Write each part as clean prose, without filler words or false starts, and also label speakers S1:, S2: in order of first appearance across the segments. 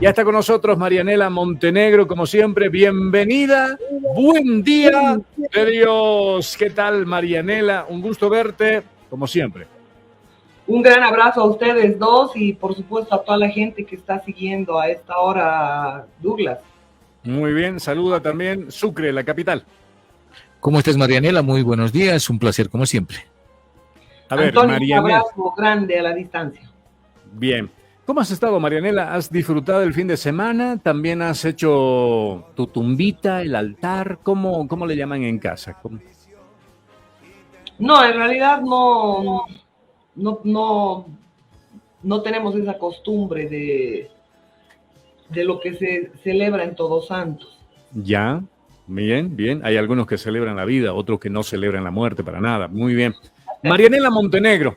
S1: Ya está con nosotros Marianela Montenegro, como siempre. Bienvenida. Buen día de Dios. ¿Qué tal, Marianela? Un gusto verte, como siempre.
S2: Un gran abrazo a ustedes dos y por supuesto a toda la gente que está siguiendo a esta hora, Douglas.
S1: Muy bien, saluda también Sucre, la capital.
S3: ¿Cómo estás, Marianela? Muy buenos días, un placer como siempre.
S1: A ver,
S2: Antonio, un
S1: Marianela.
S2: abrazo grande a la distancia.
S1: Bien. ¿Cómo has estado, Marianela? ¿Has disfrutado el fin de semana? ¿También has hecho tu tumbita, el altar? ¿Cómo le llaman en casa?
S2: No, en realidad no tenemos esa costumbre de lo que se celebra en Todos Santos.
S1: Ya, bien, bien. Hay algunos que celebran la vida, otros que no celebran la muerte para nada. Muy bien. Marianela Montenegro,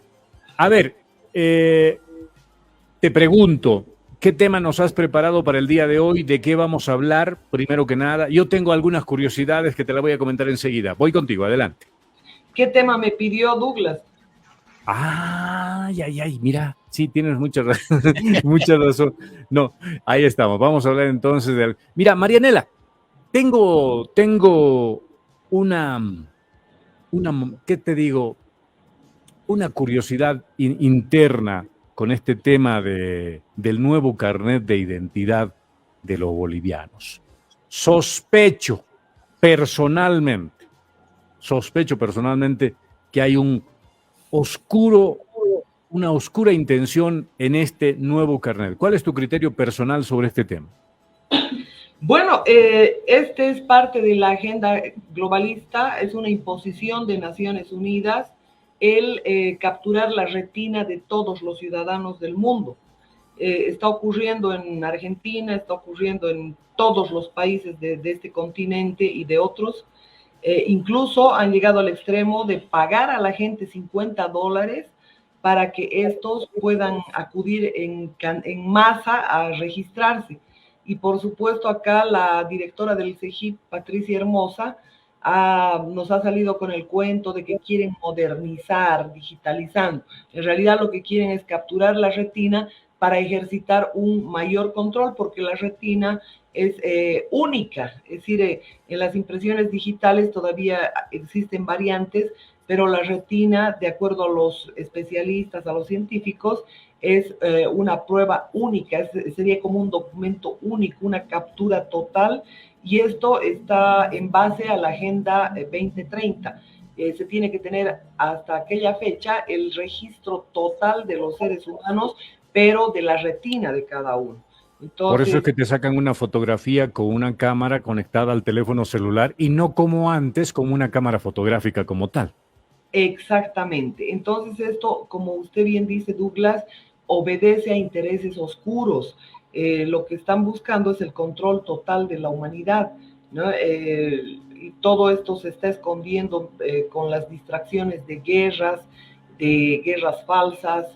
S1: a ver, te pregunto, ¿qué tema nos has preparado para el día de hoy? ¿De qué vamos a hablar? Primero que nada, yo tengo algunas curiosidades que te las voy a comentar enseguida. Voy contigo, adelante.
S2: ¿Qué tema me pidió Douglas?
S1: Ay, mira, sí, tienes mucha razón. Mucha razón. No, ahí estamos. Vamos a hablar entonces de... Mira, Marianela, tengo ¿qué te digo? Una curiosidad interna con este tema del nuevo carnet de identidad de los bolivianos. Personalmente, sospecho personalmente que hay una oscura intención en este nuevo carnet. ¿Cuál es tu criterio personal sobre este tema?
S2: Bueno, este es parte de la agenda globalista, es una imposición de Naciones Unidas el capturar la retina de todos los ciudadanos del mundo. Está ocurriendo en Argentina, está ocurriendo en todos los países de este continente y de otros. Incluso han llegado al extremo de pagar a la gente $50 para que estos puedan acudir en masa a registrarse. Y por supuesto acá la directora del CEGIP, Patricia Hermosa, nos ha salido con el cuento de que quieren modernizar, digitalizando. En realidad lo que quieren es capturar la retina para ejercitar un mayor control, porque la retina es única, es decir, en las impresiones digitales todavía existen variantes, pero la retina, de acuerdo a los especialistas, a los científicos, es una prueba única, sería como un documento único, una captura total, y esto está en base a la Agenda 2030. Se tiene que tener hasta aquella fecha el registro total de los seres humanos, pero de la retina de cada uno.
S1: Por eso es
S2: Entonces,
S1: que te sacan una fotografía con una cámara conectada al teléfono celular y no como antes, con una cámara fotográfica como tal.
S2: exactamente. Entonces esto, como usted bien dice, Douglas, obedece a intereses oscuros. Lo que están buscando es el control total de la humanidad, ¿no? Y todo esto se está escondiendo con las distracciones de guerras falsas,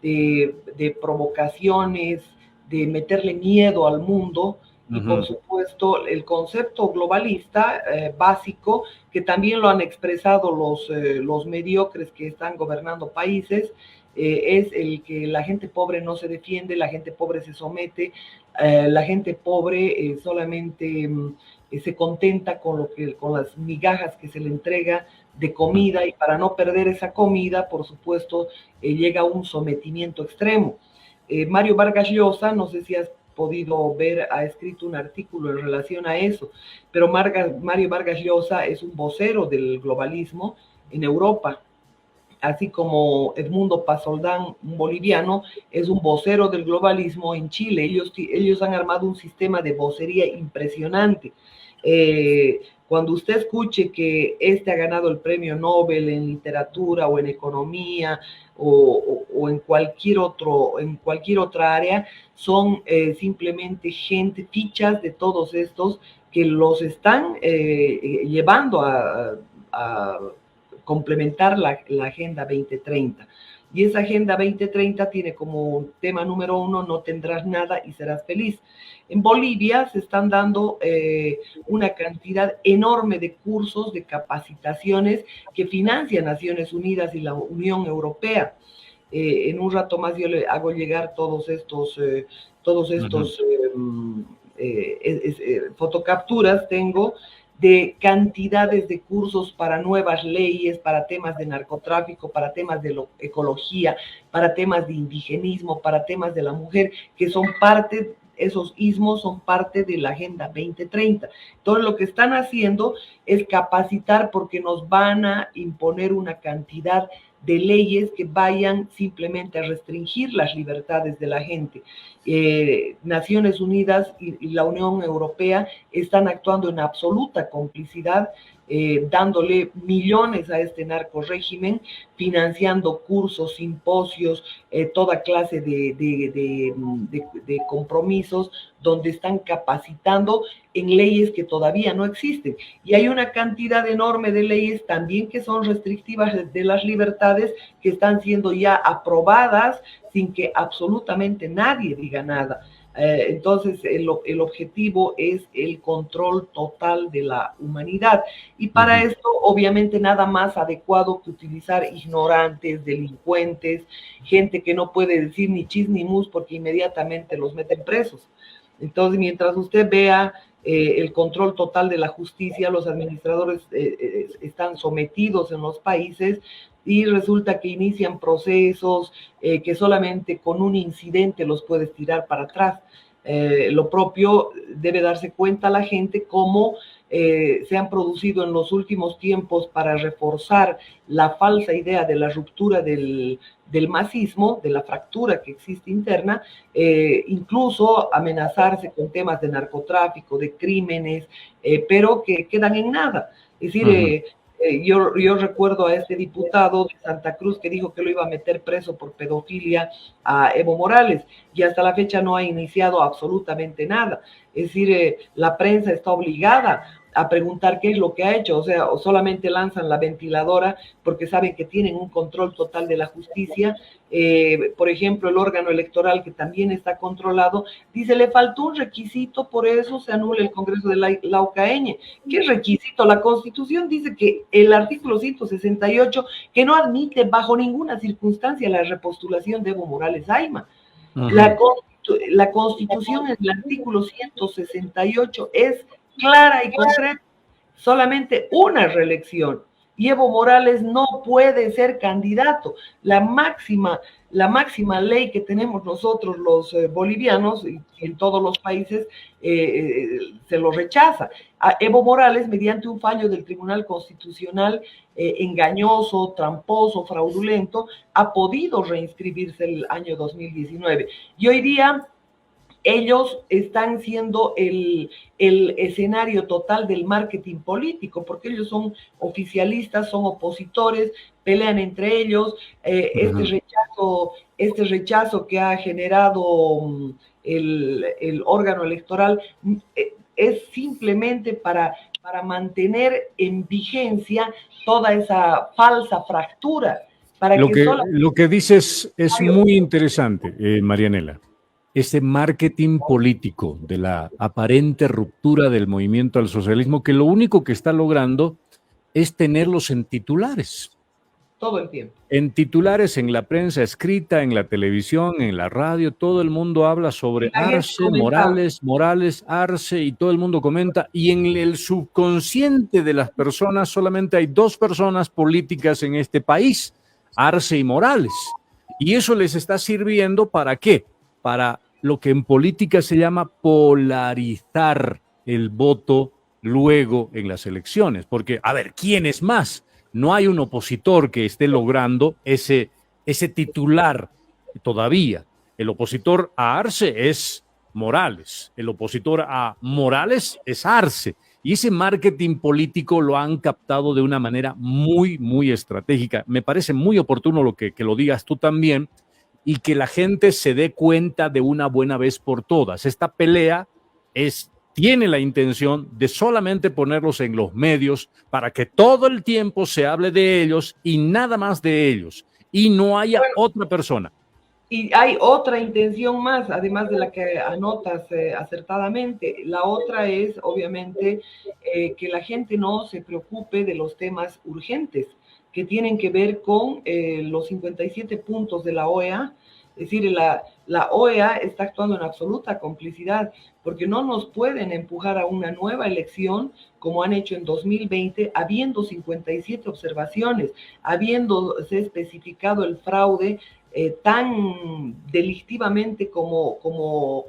S2: de provocaciones, de meterle miedo al mundo. Y por supuesto el concepto globalista básico, que también lo han expresado los mediocres que están gobernando países, es el que la gente pobre no se defiende, la gente pobre se somete, la gente pobre solamente se contenta con las migajas que se le entrega de comida, y para no perder esa comida, por supuesto, llega a un sometimiento extremo. Mario Vargas Llosa, no sé si has podido ver, ha escrito un artículo en relación a eso, pero Mario Vargas Llosa es un vocero del globalismo en Europa, así como Edmundo Pasoldán, un boliviano, es un vocero del globalismo en Chile. Ellos han armado un sistema de vocería impresionante. Cuando usted escuche que este ha ganado el premio Nobel en literatura o en economía o en cualquier otra área, son simplemente fichas de todos estos que los están llevando a complementar la Agenda 2030. Y esa Agenda 2030 tiene como tema número 1, no tendrás nada y serás feliz. En Bolivia se están dando una cantidad enorme de cursos, de capacitaciones que financia Naciones Unidas y la Unión Europea. En un rato más yo le hago llegar todos estos todos estos fotocapturas tengo de cantidades de cursos para nuevas leyes, para temas de narcotráfico, para temas de ecología, para temas de indigenismo, para temas de la mujer, que son parte, esos ismos son parte de la Agenda 2030. Entonces lo que están haciendo es capacitar porque nos van a imponer una cantidad de leyes que vayan simplemente a restringir las libertades de la gente. Naciones Unidas y la Unión Europea están actuando en absoluta complicidad, dándole millones a este narcorrégimen, financiando cursos, simposios, toda clase de compromisos, donde están capacitando en leyes que todavía no existen. Y hay una cantidad enorme de leyes también que son restrictivas de las libertades, que están siendo ya aprobadas sin que absolutamente nadie diga nada. Entonces, el objetivo es el control total de la humanidad. Y para esto, obviamente, nada más adecuado que utilizar ignorantes, delincuentes, gente que no puede decir ni chis ni mus porque inmediatamente los meten presos. Entonces, mientras usted vea el control total de la justicia, los administradores están sometidos en los países y resulta que inician procesos que solamente con un incidente los puedes tirar para atrás. Lo propio debe darse cuenta la gente cómo se han producido en los últimos tiempos para reforzar la falsa idea de la ruptura del masismo, de la fractura que existe interna, incluso amenazarse con temas de narcotráfico, de crímenes, pero que quedan en nada. Es decir, yo recuerdo a este diputado de Santa Cruz que dijo que lo iba a meter preso por pedofilia a Evo Morales y hasta la fecha no ha iniciado absolutamente nada. Es decir, la prensa está obligada a preguntar qué es lo que ha hecho, o sea, o solamente lanzan la ventiladora porque saben que tienen un control total de la justicia. Por ejemplo, el órgano electoral, que también está controlado, dice, le faltó un requisito, por eso se anula el Congreso de la UCAeñe. ¿Qué requisito? La Constitución dice que el artículo 168, que no admite bajo ninguna circunstancia la repostulación de Evo Morales Ayma. La Constitución en el artículo 168 es clara y concreta, solamente una reelección. Y Evo Morales no puede ser candidato. La máxima ley que tenemos nosotros los bolivianos y en todos los países se lo rechaza. A Evo Morales, mediante un fallo del Tribunal Constitucional engañoso, tramposo, fraudulento, ha podido reinscribirse el año 2019. Y hoy día ellos están siendo el escenario total del marketing político, porque ellos son oficialistas, son opositores, pelean entre ellos. Este rechazo que ha generado el órgano electoral es simplemente para mantener en vigencia toda esa falsa fractura.
S1: Lo que dices es muy interesante, Marianela. Ese marketing político de la aparente ruptura del movimiento al socialismo, que lo único que está logrando es tenerlos en titulares.
S2: Todo el tiempo.
S1: En titulares, en la prensa escrita, en la televisión, en la radio, todo el mundo habla sobre Arce, Morales, Arce, y todo el mundo comenta. Y en el subconsciente de las personas solamente hay dos personas políticas en este país, Arce y Morales. Y eso les está sirviendo ¿para qué? Para lo que en política se llama polarizar el voto luego en las elecciones. Porque, a ver, ¿quién es más? No hay un opositor que esté logrando ese titular todavía. El opositor a Arce es Morales. El opositor a Morales es Arce. Y ese marketing político lo han captado de una manera muy, muy estratégica. Me parece muy oportuno lo que lo digas tú también, y que la gente se dé cuenta de una buena vez por todas. Esta pelea tiene la intención de solamente ponerlos en los medios para que todo el tiempo se hable de ellos y nada más de ellos, y no haya otra persona.
S2: Y hay otra intención más, además de la que anotas acertadamente. La otra es, obviamente, que la gente no se preocupe de los temas urgentes que tienen que ver con los 57 puntos de la OEA, Es decir, la OEA está actuando en absoluta complicidad, porque no nos pueden empujar a una nueva elección como han hecho en 2020, habiendo 57 observaciones, habiéndose especificado el fraude tan delictivamente como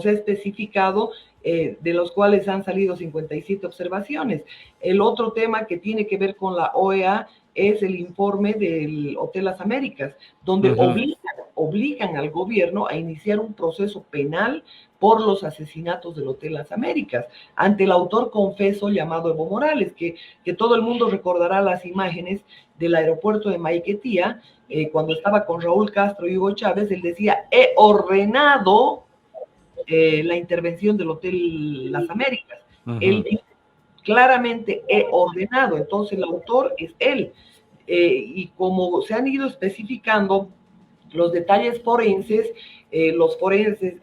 S2: se ha especificado, de los cuales han salido 57 observaciones. El otro tema que tiene que ver con la OEA es el informe del Hotel Las Américas, donde obligan al gobierno a iniciar un proceso penal por los asesinatos del Hotel Las Américas, ante el autor confeso llamado Evo Morales, que todo el mundo recordará las imágenes del aeropuerto de Maiquetía, cuando estaba con Raúl Castro y Hugo Chávez. Él decía: he ordenado la intervención del Hotel Las Américas. Él dice claramente: he ordenado. Entonces el autor es él. Y como se han ido especificando los detalles forenses, los forenses,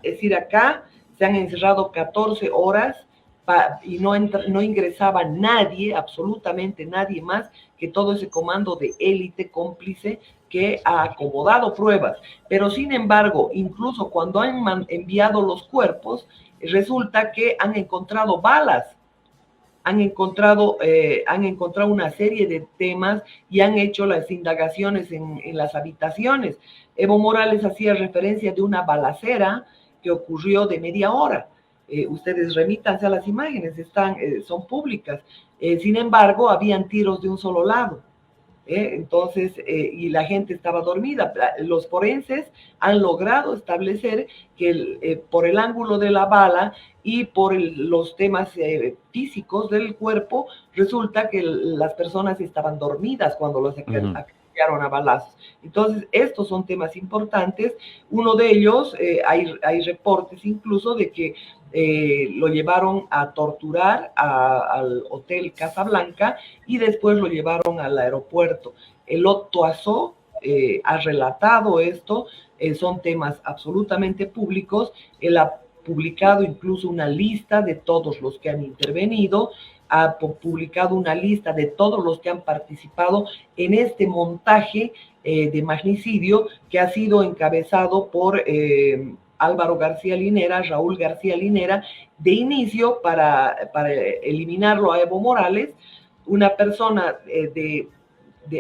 S2: es decir, acá se han encerrado 14 horas y no ingresaba nadie, absolutamente nadie más, que todo ese comando de élite cómplice que ha acomodado pruebas. Pero sin embargo, incluso cuando han enviado los cuerpos, resulta que han encontrado balas, han encontrado una serie de temas y han hecho las indagaciones en las habitaciones. Evo Morales hacía referencia de una balacera que ocurrió de media hora. Ustedes remítanse a las imágenes, son públicas. Sin embargo, habían tiros de un solo lado. Entonces, y la gente estaba dormida. Los forenses han logrado establecer que por el ángulo de la bala y por los temas físicos del cuerpo, resulta que las personas estaban dormidas cuando los acribillaron a balazos. Entonces, estos son temas importantes. Uno de ellos, hay reportes incluso de que lo llevaron a torturar al Hotel Casablanca y después lo llevaron al aeropuerto. El Otto Azó ha relatado esto, son temas absolutamente públicos. Él ha publicado incluso una lista de todos los que han intervenido, ha publicado una lista de todos los que han participado en este montaje de magnicidio que ha sido encabezado por Álvaro García Linera, Raúl García Linera, de inicio para eliminarlo a Evo Morales, una persona de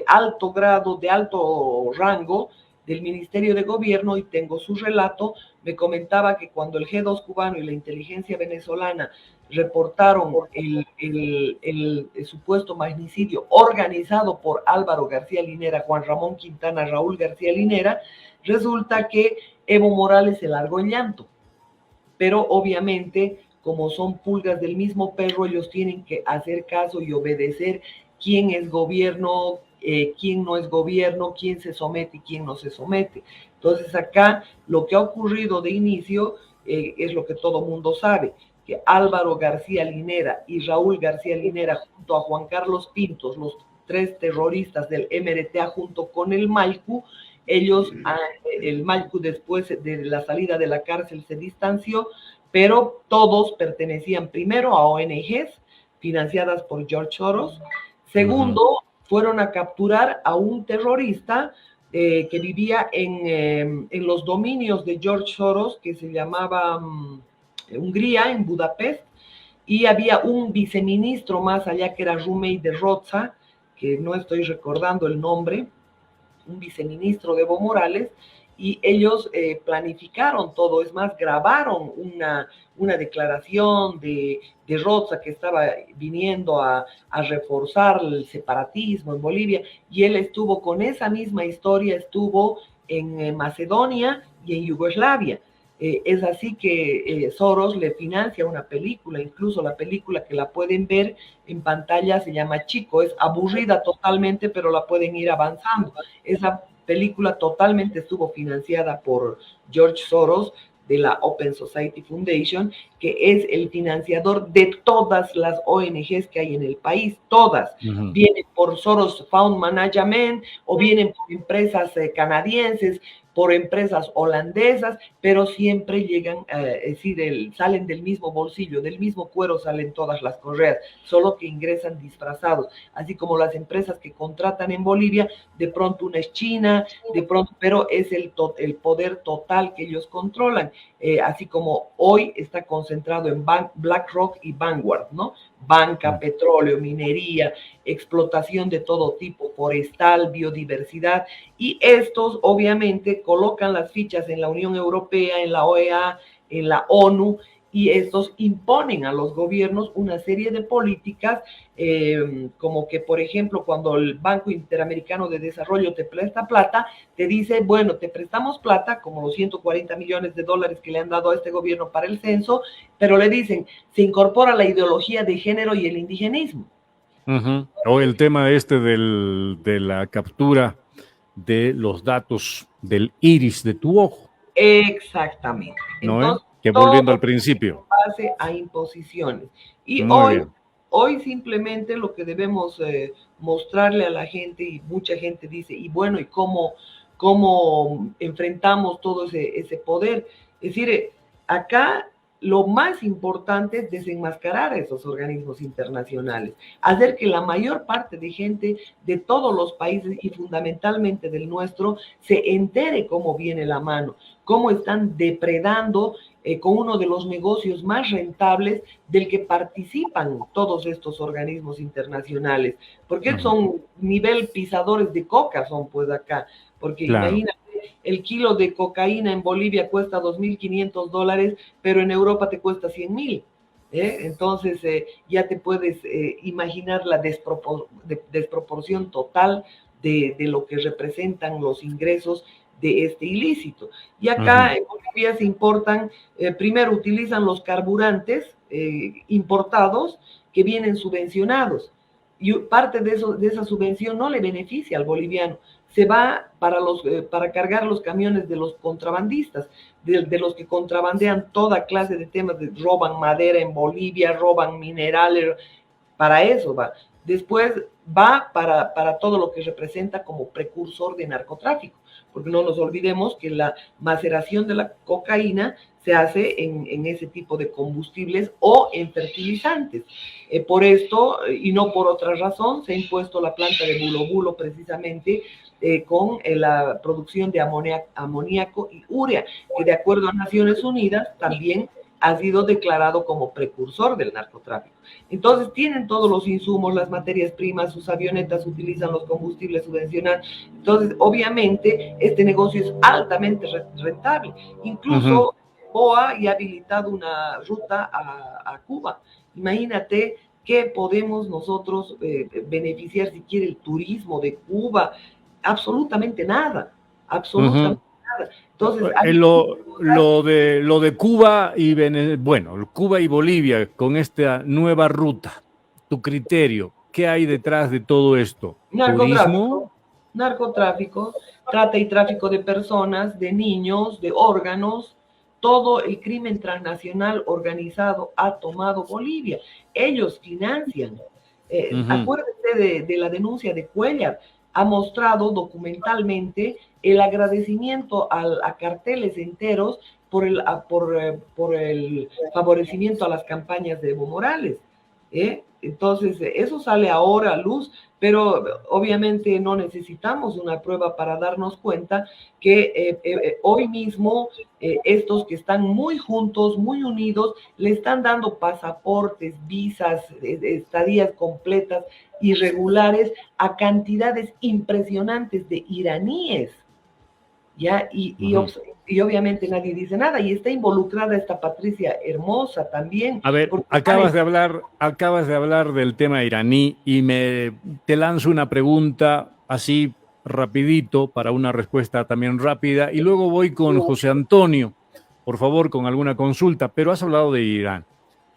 S2: alto grado, de alto rango del Ministerio de Gobierno, y tengo su relato. Me comentaba que cuando el G2 cubano y la inteligencia venezolana reportaron el supuesto magnicidio organizado por Álvaro García Linera, Juan Ramón Quintana, Raúl García Linera, resulta que Evo Morales se largó en llanto. Pero obviamente, como son pulgas del mismo perro, ellos tienen que hacer caso y obedecer quién es gobierno, quién no es gobierno, quién se somete y quién no se somete. Entonces acá lo que ha ocurrido de inicio es lo que todo mundo sabe, que Álvaro García Linera y Raúl García Linera, junto a Juan Carlos Pintos, los 3 terroristas del MRTA, junto con el Malcu, el Malcu después de la salida de la cárcel se distanció, pero todos pertenecían primero a ONGs financiadas por George Soros. Segundo, fueron a capturar a un terrorista que vivía en los dominios de George Soros, que se llamaba Hungría, en Budapest, y había un viceministro más allá que era Rumey de Roza, que no estoy recordando el nombre, un viceministro de Evo Morales, y ellos planificaron todo. Es más, grabaron una declaración de Roza, que estaba viniendo a reforzar el separatismo en Bolivia, y él estuvo con esa misma historia, estuvo en Macedonia y en Yugoslavia. Es así que Soros le financia una película, incluso la película que la pueden ver en pantalla se llama Chico, es aburrida totalmente, pero la pueden ir avanzando. Esa película totalmente estuvo financiada por George Soros, de la Open Society Foundation, que es el financiador de todas las ONGs que hay en el país, todas. Vienen por Soros Fund Management, o vienen por empresas canadienses, por empresas holandesas, pero siempre llegan, es decir, salen del mismo bolsillo, del mismo cuero salen todas las correas, solo que ingresan disfrazados, así como las empresas que contratan en Bolivia, de pronto una es China, de pronto, pero es el poder total que ellos controlan, así como hoy está concentrado en BlackRock y Vanguard, ¿no? Banca, petróleo, minería, explotación de todo tipo, forestal, biodiversidad, y estos obviamente colocan las fichas en la Unión Europea, en la OEA, en la ONU, y estos imponen a los gobiernos una serie de políticas, como que, por ejemplo, cuando el Banco Interamericano de Desarrollo te presta plata, te dice, bueno, te prestamos plata, como los 140 millones de dólares que le han dado a este gobierno para el censo, pero le dicen, se incorpora la ideología de género y el indigenismo.
S1: O el tema de la captura de los datos del iris de tu ojo.
S2: Exactamente.
S1: ¿No?
S2: Entonces,
S1: Que volviendo al principio.
S2: Base a imposiciones. Y
S1: Muy
S2: hoy simplemente lo que debemos mostrarle a la gente, y mucha gente dice, y bueno, ¿y cómo enfrentamos todo ese poder? Es decir, acá lo más importante es desenmascarar a esos organismos internacionales, hacer que la mayor parte de gente de todos los países y fundamentalmente del nuestro se entere cómo viene la mano, cómo están depredando con uno de los negocios más rentables del que participan todos estos organismos internacionales, porque son nivel pisadores de coca, son pues acá, porque imagínate, el kilo de cocaína en Bolivia cuesta $2.500, pero en Europa te cuesta 100.000. Entonces ya te puedes imaginar la desproporción total de lo que representan los ingresos de este ilícito. Y acá en Bolivia se importan, primero utilizan los carburantes importados que vienen subvencionados, y parte de esa subvención no le beneficia al boliviano, se va para cargar los camiones de los contrabandistas, de los que contrabandean toda clase de temas, roban madera en Bolivia, roban minerales, para eso va. Después va para todo lo que representa como precursor de narcotráfico, porque no nos olvidemos que la maceración de la cocaína se hace en ese tipo de combustibles o en fertilizantes. Por esto, y no por otra razón, se ha impuesto la planta de Bulo Bulo precisamente con la producción de amoníaco y urea, que de acuerdo a Naciones Unidas también ha sido declarado como precursor del narcotráfico. Entonces tienen todos los insumos, las materias primas, sus avionetas utilizan los combustibles subvencionados. Entonces, obviamente, este negocio es altamente rentable. Incluso BOA ya ha habilitado una ruta a Cuba. Imagínate qué podemos nosotros beneficiar si quiere el turismo de Cuba. Absolutamente nada, absolutamente nada. Entonces,
S1: lo de Cuba y Cuba y Bolivia con esta nueva ruta, tu criterio, ¿qué hay detrás de todo esto?
S2: Narcotráfico, trata y tráfico de personas, de niños, de órganos, todo el crimen transnacional organizado ha tomado Bolivia. Ellos financian. Acuérdense de la denuncia de Cuellar, ha mostrado documentalmente el agradecimiento a carteles enteros por el favorecimiento a las campañas de Evo Morales. Entonces, eso sale ahora a luz, pero obviamente no necesitamos una prueba para darnos cuenta que hoy mismo estos que están muy juntos, muy unidos, le están dando pasaportes, visas, estadías completas, irregulares, a cantidades impresionantes de iraníes. ¿Ya? Y obviamente nadie dice nada, y está involucrada esta Patricia Hermosa también.
S1: A ver, acabas de hablar del tema iraní y te lanzo una pregunta así rapidito para una respuesta también rápida, y luego voy con José Antonio, por favor, con alguna consulta, pero has hablado de Irán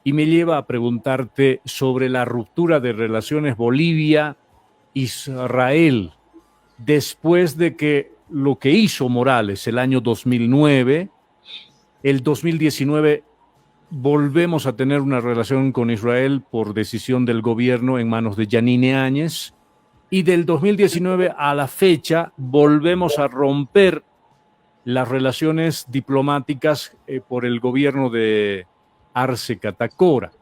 S1: y me lleva a preguntarte sobre la ruptura de relaciones Bolivia-Israel después de que lo que hizo Morales el año 2009, el 2019 volvemos a tener una relación con Israel por decisión del gobierno en manos de Yanine Áñez, y del 2019 a la fecha volvemos a romper las relaciones diplomáticas por el gobierno de Arce Catacora.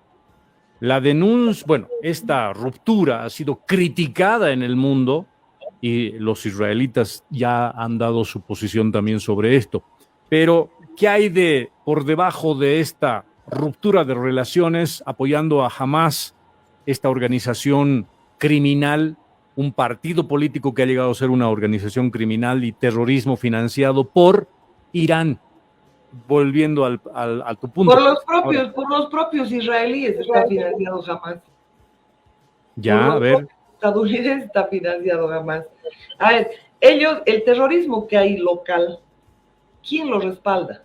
S1: La denuncia, bueno, esta ruptura ha sido criticada en el mundo y los israelitas ya han dado su posición también sobre esto. Pero, ¿qué hay por debajo de esta ruptura de relaciones apoyando a Hamas, esta organización criminal, un partido político que ha llegado a ser una organización criminal y terrorismo financiado por Irán? Volviendo a tu punto.
S2: Por los propios israelíes está financiado Hamas.
S1: Ya, a ver.
S2: Estadounidenses está financiado Hamas. A ver, ellos, el terrorismo que hay local, ¿quién lo respalda?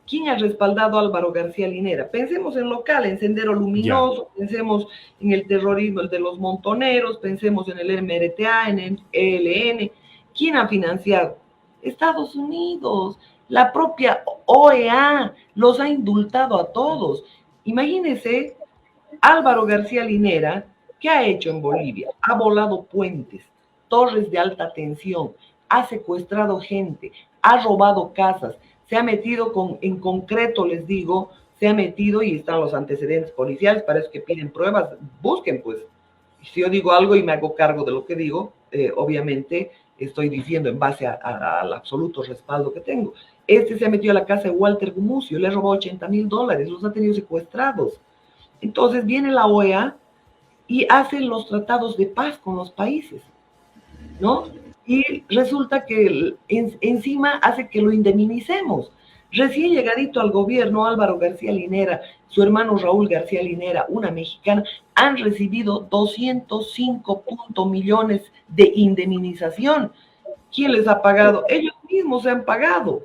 S2: ¿Quién ha respaldado a Álvaro García Linera? Pensemos en local, en Sendero Luminoso, pensemos en el terrorismo, el de los montoneros, pensemos en el MRTA, en el ELN. ¿Quién ha financiado? Estados Unidos, la propia OEA los ha indultado a todos. Imagínense, Álvaro García Linera, ¿qué ha hecho en Bolivia? Ha volado puentes, torres de alta tensión, ha secuestrado gente, ha robado casas, se ha metido en concreto, les digo, se ha metido y están los antecedentes policiales, para eso que piden pruebas, busquen pues. Si yo digo algo y me hago cargo de lo que digo, obviamente estoy diciendo en base al absoluto respaldo que tengo. Se ha metido a la casa de Walter Gumucio, le ha robado $80,000, los ha tenido secuestrados. Entonces viene la OEA y hacen los tratados de paz con los países, ¿no? Y resulta que encima hace que lo indemnicemos. Recién llegadito al gobierno, Álvaro García Linera, su hermano Raúl García Linera, una mexicana, han recibido 205 millones de indemnización. ¿Quién les ha pagado? Ellos mismos se han pagado.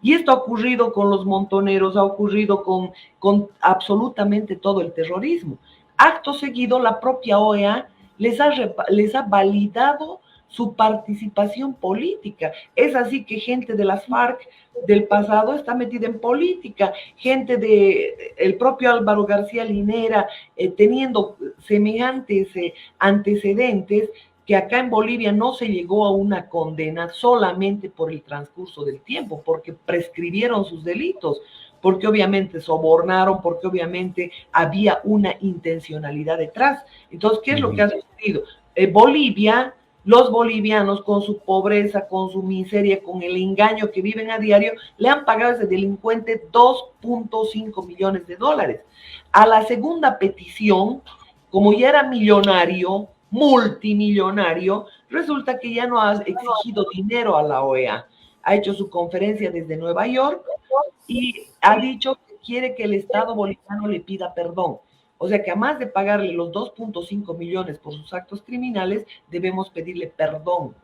S2: Y esto ha ocurrido con los montoneros, ha ocurrido con absolutamente todo el terrorismo. Acto seguido, la propia OEA les ha validado su participación política. Es así que gente de las FARC del pasado está metida en política, gente el propio Álvaro García Linera, teniendo semejantes antecedentes, que acá en Bolivia no se llegó a una condena solamente por el transcurso del tiempo, porque prescribieron sus delitos, porque obviamente sobornaron, porque obviamente había una intencionalidad detrás. Entonces, ¿qué es lo que ha sucedido? Bolivia, los bolivianos con su pobreza, con su miseria, con el engaño que viven a diario, le han pagado a ese delincuente $2.5 millones. A la segunda petición, como ya era millonario, multimillonario, resulta que ya no ha exigido dinero a la OEA. Ha hecho su conferencia desde Nueva York y ha dicho que quiere que el Estado boliviano le pida perdón. O sea que además de pagarle los 2.5 millones por sus actos criminales, debemos pedirle perdón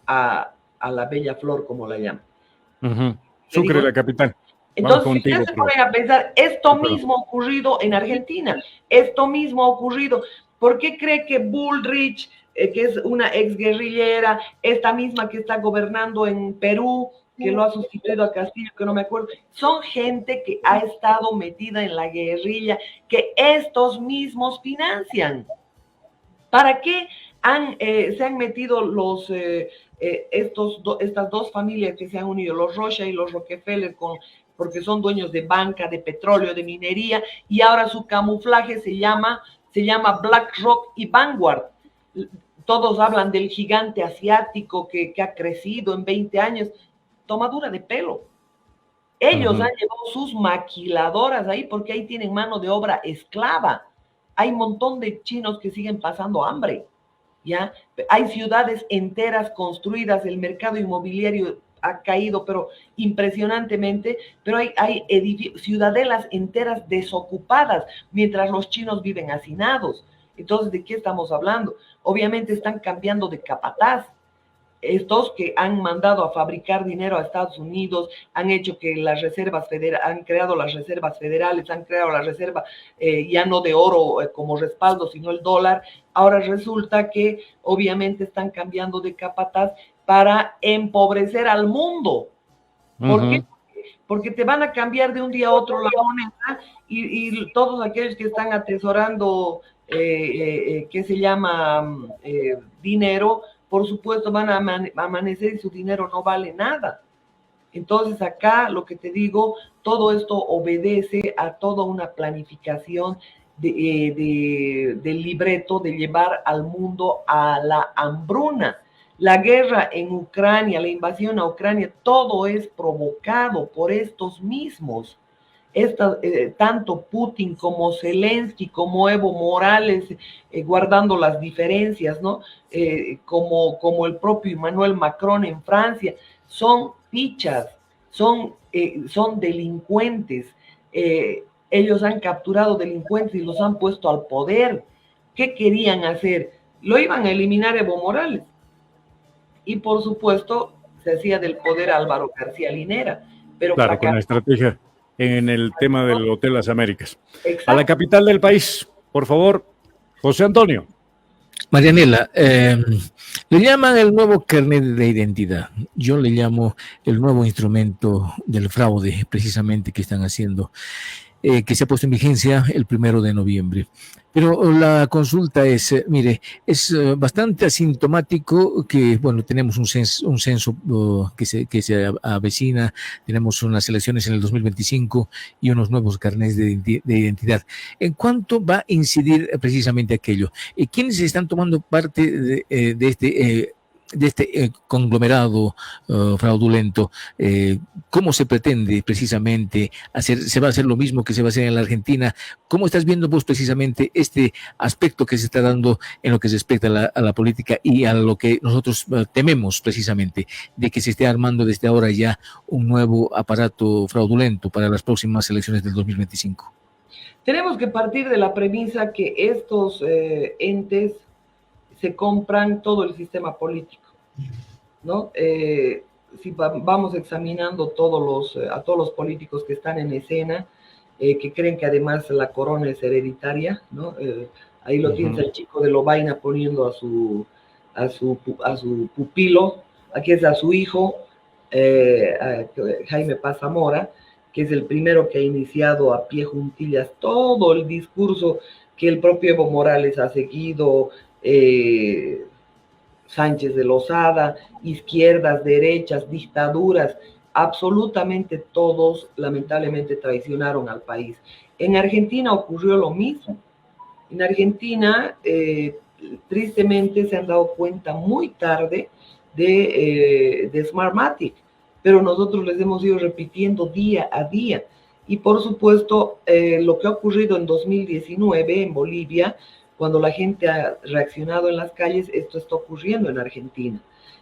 S2: a la bella flor, como la llaman.
S1: Sucre, la capital.
S2: Entonces, si ustedes se ponen a pensar, esto mismo ha ocurrido en Argentina, esto mismo ha ocurrido. ¿Por qué cree que Bullrich, que es una exguerrillera, esta misma que está gobernando en Perú, que lo ha sustituido a Castillo, que no me acuerdo, son gente que ha estado metida en la guerrilla, que estos mismos financian? ¿Para qué se han metido estas dos familias que se han unido, los Rocha y los Rockefeller, porque son dueños de banca, de petróleo, de minería, y ahora su camuflaje se llama BlackRock y Vanguard? Todos hablan del gigante asiático que ha crecido en 20 años. Tomadura de pelo. Ellos han llevado sus maquiladoras ahí porque ahí tienen mano de obra esclava. Hay un montón de chinos que siguen pasando hambre, ¿ya? Hay ciudades enteras construidas, el mercado inmobiliario ha caído, pero impresionantemente, pero hay ciudadelas enteras desocupadas, mientras los chinos viven hacinados. Entonces, ¿de qué estamos hablando? Obviamente están cambiando de capataz. Estos que han mandado a fabricar dinero a Estados Unidos, han hecho que las reservas federales, han creado las reservas federales, han creado la reserva ya no de oro como respaldo, sino el dólar. Ahora resulta que obviamente están cambiando de capataz para empobrecer al mundo. ¿Por qué? Porque te van a cambiar de un día a otro la moneda y todos aquellos que están atesorando, ¿qué se llama? Dinero, por supuesto van a amanecer y su dinero no vale nada. Entonces acá lo que te digo, todo esto obedece a toda una planificación del libreto de llevar al mundo a la hambruna. La guerra en Ucrania, la invasión a Ucrania, todo es provocado por estos mismos. Tanto Putin como Zelensky, como Evo Morales, guardando las diferencias, ¿no? Como el propio Emmanuel Macron en Francia, son fichas, son delincuentes. Ellos han capturado delincuentes y los han puesto al poder. ¿Qué querían hacer? Lo iban a eliminar Evo Morales. Y por supuesto, se hacía del poder Álvaro García Linera. Pero
S1: claro, con la estrategia en el tema del Hotel Las Américas.
S2: Exacto.
S1: A la capital del país, por favor, José Antonio.
S3: Marianela, le llaman el nuevo carnet de identidad. Yo le llamo el nuevo instrumento del fraude, precisamente, que están haciendo, que se ha puesto en vigencia el 1 de noviembre. Pero la consulta es, mire, es bastante asintomático que, bueno, tenemos un censo que se avecina, tenemos unas elecciones en el 2025 y unos nuevos carnets de identidad. ¿En cuánto va a incidir precisamente aquello? ¿Quiénes están tomando parte de este conglomerado fraudulento? ¿Cómo se pretende precisamente hacer? ¿Se va a hacer lo mismo que se va a hacer en la Argentina? ¿Cómo estás viendo vos precisamente este aspecto que se está dando en lo que se respecta a la política y a lo que nosotros tememos precisamente, de que se esté armando desde ahora ya un nuevo aparato fraudulento para las próximas elecciones del 2025?
S2: Tenemos que partir de la premisa que estos entes se compran todo el sistema político, ¿no? Si vamos examinando a todos los políticos que están en escena, que creen que además la corona es hereditaria, ¿no? Ahí lo tienes el chico de Lovaina poniendo a su pupilo, aquí es a su hijo, Jaime Paz Zamora, que es el primero que ha iniciado a pie juntillas todo el discurso que el propio Evo Morales ha seguido, Sánchez de Lozada, izquierdas, derechas, dictaduras, absolutamente todos lamentablemente traicionaron al país. En Argentina ocurrió lo mismo. En Argentina, tristemente, se han dado cuenta muy tarde de Smartmatic, pero nosotros les hemos ido repitiendo día a día. Y por supuesto, lo que ha ocurrido en 2019 en Bolivia, cuando la gente ha reaccionado en las calles, esto está ocurriendo en Argentina.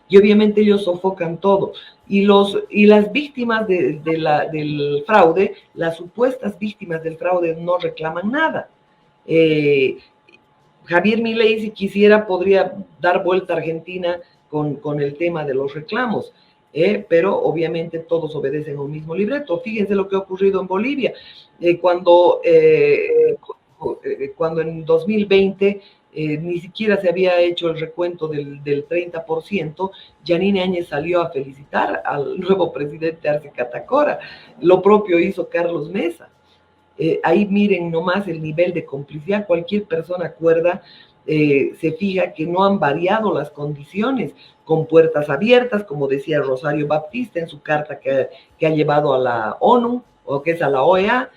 S2: Y obviamente ellos sofocan todo. Y las víctimas del fraude, las supuestas víctimas del fraude, no reclaman nada. Javier Milei, si quisiera, podría dar vuelta a Argentina con el tema de los reclamos. Pero obviamente todos obedecen a un mismo libreto. Fíjense lo que ha ocurrido en Bolivia. Cuando en 2020 ni siquiera se había hecho el recuento del 30%, Yanine Áñez salió a felicitar al nuevo presidente Arce Catacora. Lo propio hizo Carlos Mesa. Ahí miren nomás el nivel de complicidad. Cualquier persona cuerda se fija que no han variado las condiciones, con puertas abiertas, como decía Rosario Baptista en su carta que ha llevado a la ONU, o que es a la OEA,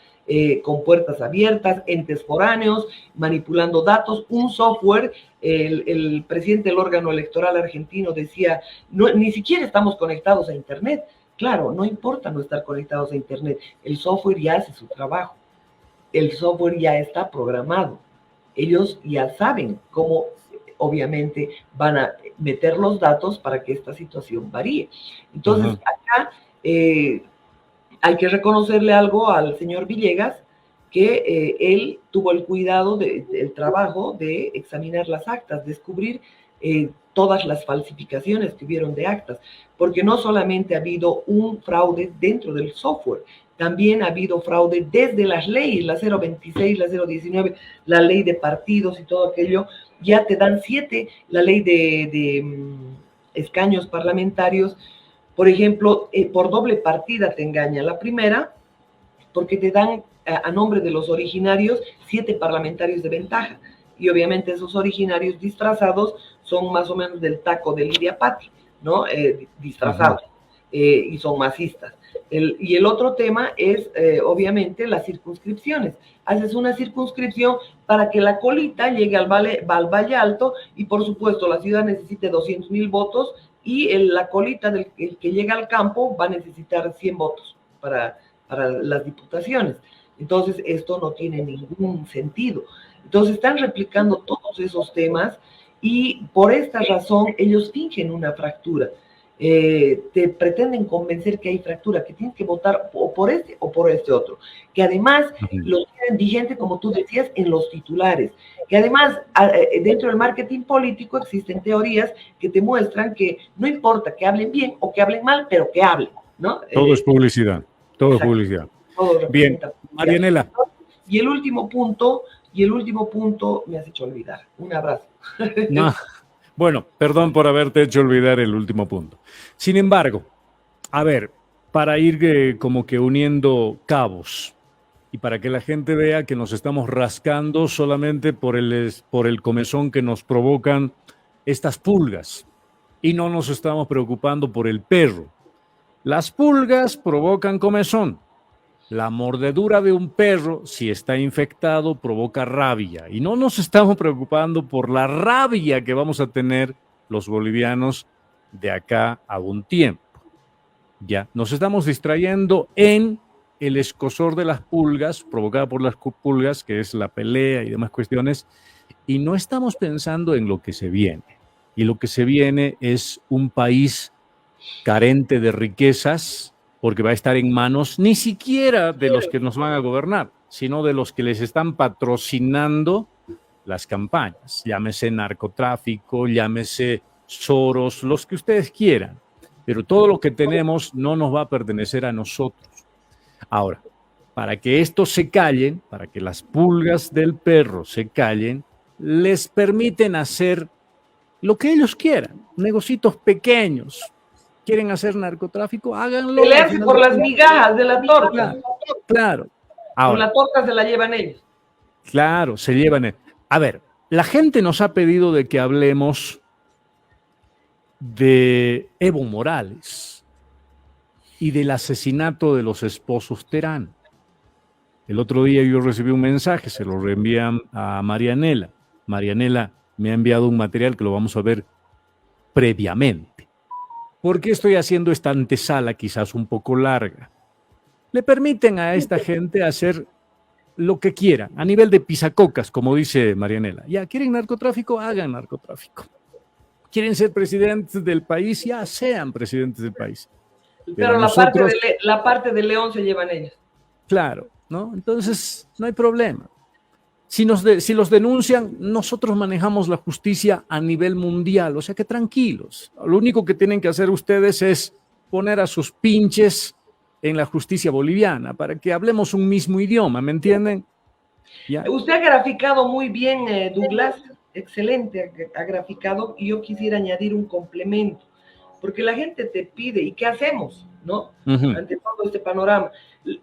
S2: con puertas abiertas, entes foráneos, manipulando datos, un software. El presidente del órgano electoral argentino decía, no, ni siquiera estamos conectados a Internet. Claro, no importa no estar conectados a Internet, el software ya hace su trabajo, el software ya está programado, ellos ya saben cómo obviamente van a meter los datos para que esta situación varíe. Entonces, acá hay que reconocerle algo al señor Villegas, que él tuvo el cuidado el trabajo de examinar las actas, descubrir todas las falsificaciones que hubieron de actas, porque no solamente ha habido un fraude dentro del software, también ha habido fraude desde las leyes, la 026, la 019, la ley de partidos y todo aquello. Ya te dan 7, la ley de escaños parlamentarios, por ejemplo, por doble partida te engaña. La primera, porque te dan a nombre de los originarios 7 parlamentarios de ventaja, y obviamente esos originarios disfrazados son más o menos del taco de Lidia Patti, ¿no? Disfrazados. y son masistas. Y el otro tema es, obviamente, las circunscripciones. Haces una circunscripción para que la colita llegue al Valle Alto y, por supuesto, la ciudad necesite 200,000 votos y la colita el que llega al campo va a necesitar 100 votos para las diputaciones. Entonces, esto no tiene ningún sentido. Entonces, están replicando todos esos temas y por esta razón ellos fingen una fractura. Te pretenden convencer que hay fractura, que tienes que votar o por este otro, que además lo tienen vigente, como tú decías, en los titulares, que además dentro del marketing político existen teorías que te muestran que no importa que hablen bien o que hablen mal, pero que hablen, ¿no?
S1: Todo es publicidad, todo es publicidad.
S2: Todo
S1: bien, Marianela.
S2: Y el último punto me has hecho olvidar. Un abrazo.
S1: No. Bueno, perdón por haberte hecho olvidar el último punto. Sin embargo, a ver, para ir como que uniendo cabos y para que la gente vea que nos estamos rascando solamente por el comezón que nos provocan estas pulgas y no nos estamos preocupando por el perro. Las pulgas provocan comezón. La mordedura de un perro, si está infectado, provoca rabia. Y no nos estamos preocupando por la rabia que vamos a tener los bolivianos de acá a un tiempo. Ya, nos estamos distrayendo en el escozor de las pulgas, provocada por las pulgas, que es la pelea y demás cuestiones, y no estamos pensando en lo que se viene. Y lo que se viene es un país carente de riquezas, porque va a estar en manos ni siquiera de los que nos van a gobernar, sino de los que les están patrocinando las campañas. Llámese narcotráfico, llámese Soros, los que ustedes quieran. Pero todo lo que tenemos no nos va a pertenecer a nosotros. Ahora, para que estos se callen, para que las pulgas del perro se callen, les permiten hacer lo que ellos quieran, negocios pequeños. ¿Quieren hacer narcotráfico? Háganlo.
S2: Pelearse por las migajas de la torta.
S1: Claro.
S2: Ahora, con la torta se la llevan ellos.
S1: Claro, se llevan. A ver, la gente nos ha pedido de que hablemos de Evo Morales y del asesinato de los esposos Terán. El otro día yo recibí un mensaje, se lo reenvían a Marianela. Marianela me ha enviado un material que lo vamos a ver previamente. ¿Por qué estoy haciendo esta antesala quizás un poco larga? Le permiten a esta gente hacer lo que quieran, a nivel de pisacocas, como dice Marianela. Ya, ¿quieren narcotráfico? Hagan narcotráfico. ¿Quieren ser presidentes del país? Ya sean presidentes del país.
S2: Pero la parte de León se llevan ellos.
S1: Claro, ¿no? Entonces, no hay problema. Si los denuncian, nosotros manejamos la justicia a nivel mundial, o sea que tranquilos. Lo único que tienen que hacer ustedes es poner a sus pinches en la justicia boliviana para que hablemos un mismo idioma, ¿me entienden? ¿Ya?
S2: Usted ha graficado muy bien, Douglas, excelente, ha graficado, y yo quisiera añadir un complemento, porque la gente te pide, ¿y qué hacemos? ¿No? Ante todo este panorama.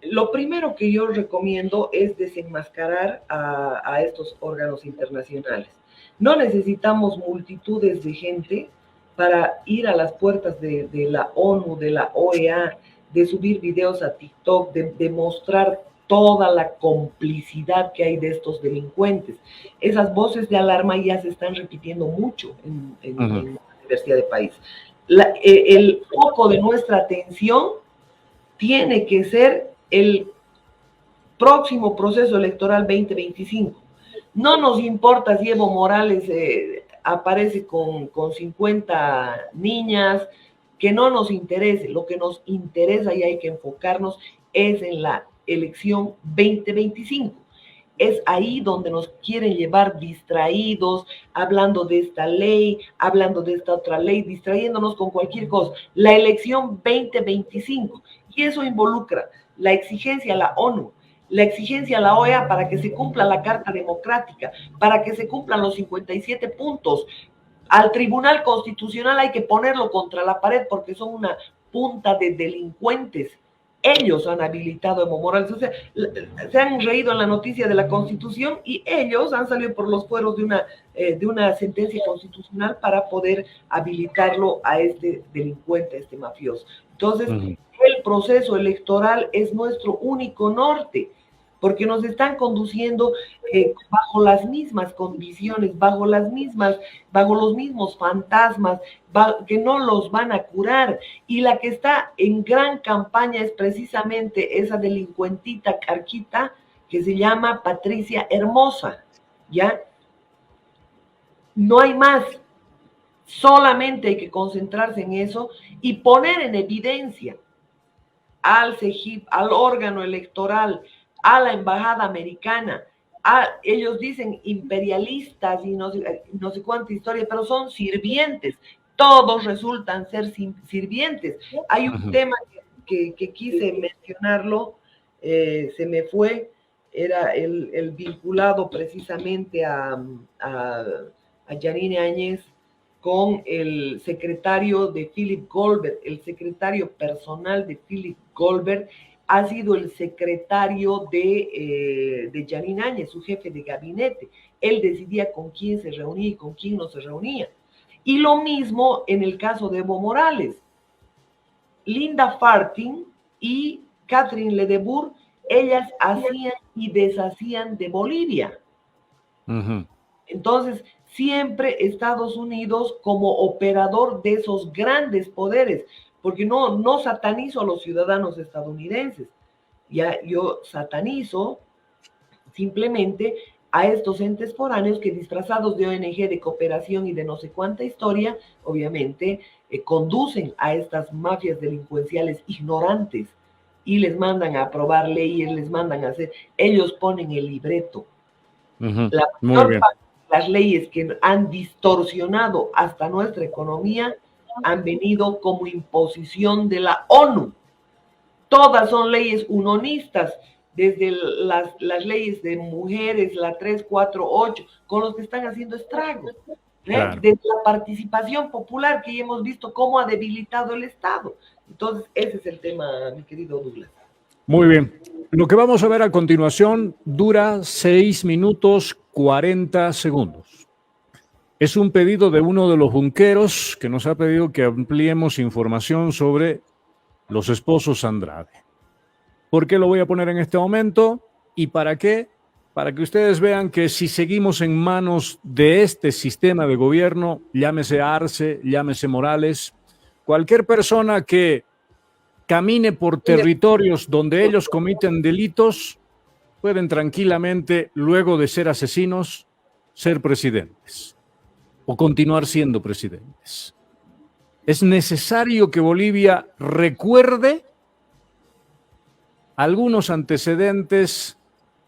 S2: Lo primero que yo recomiendo es desenmascarar a estos órganos internacionales. No necesitamos multitudes de gente para ir a las puertas de la ONU, de la OEA, de subir videos a TikTok, de mostrar toda la complicidad que hay de estos delincuentes. Esas voces de alarma ya se están repitiendo mucho en la diversidad de país. El foco de nuestra atención tiene que ser el próximo proceso electoral 2025. No nos importa si Evo Morales aparece con 50 niñas, que no nos interese. Lo que nos interesa y hay que enfocarnos es en la elección 2025. Es ahí donde nos quieren llevar distraídos, hablando de esta ley, hablando de esta otra ley, distrayéndonos con cualquier cosa. La elección 2025. Y eso involucra la exigencia a la ONU, la exigencia a la OEA para que se cumpla la Carta Democrática, para que se cumplan los 57 puntos. Al Tribunal Constitucional hay que ponerlo contra la pared porque son una punta de delincuentes. Ellos han habilitado a Evo Morales. O sea, se han reído en la noticia de la Constitución y ellos han salido por los fueros de una sentencia constitucional para poder habilitarlo a este delincuente, a este mafioso. Entonces, el proceso electoral es nuestro único norte, porque nos están conduciendo bajo las mismas condiciones, bajo los mismos fantasmas, que no los van a curar. Y la que está en gran campaña es precisamente esa delincuentita carquita que se llama Patricia Hermosa, ¿ya? No hay más. Solamente hay que concentrarse en eso y poner en evidencia al CEGIP, al órgano electoral, a la embajada americana, ellos dicen imperialistas y no sé cuánta historia, pero son sirvientes, todos resultan ser sirvientes. Hay un tema que quise mencionarlo, se me fue, era el vinculado precisamente a Yanine Áñez con el secretario de Philip Goldberg, el secretario personal de Philip Goldberg, ha sido el secretario de Yanine Áñez, su jefe de gabinete. Él decidía con quién se reunía y con quién no se reunía. Y lo mismo en el caso de Evo Morales. Linda Fartin y Catherine Ledebour, ellas hacían y deshacían de Bolivia. Entonces, siempre Estados Unidos como operador de esos grandes poderes, porque no satanizo a los ciudadanos estadounidenses, ya yo satanizo simplemente a estos entes foráneos que disfrazados de ONG, de cooperación y de no sé cuánta historia, obviamente conducen a estas mafias delincuenciales ignorantes y les mandan a aprobar leyes, les mandan a hacer, ellos ponen el libreto. La mayor parte de las leyes que han distorsionado hasta nuestra economía han venido como imposición de la ONU. Todas son leyes unonistas, desde las leyes de mujeres, la 348, con los que están haciendo estragos. Claro. Desde la participación popular, que ya hemos visto cómo ha debilitado el Estado. Entonces, ese es el tema, mi querido Douglas.
S1: Muy bien. Lo que vamos a ver a continuación dura 6 minutos 40 segundos. Es un pedido de uno de los bunqueros que nos ha pedido que ampliemos información sobre los esposos Andrade. ¿Por qué lo voy a poner en este momento? ¿Y para qué? Para que ustedes vean que si seguimos en manos de este sistema de gobierno, llámese Arce, llámese Morales, cualquier persona que camine por territorios donde ellos comiten delitos, pueden tranquilamente, luego de ser asesinos, ser presidentes o continuar siendo presidentes. Es necesario que Bolivia recuerde algunos antecedentes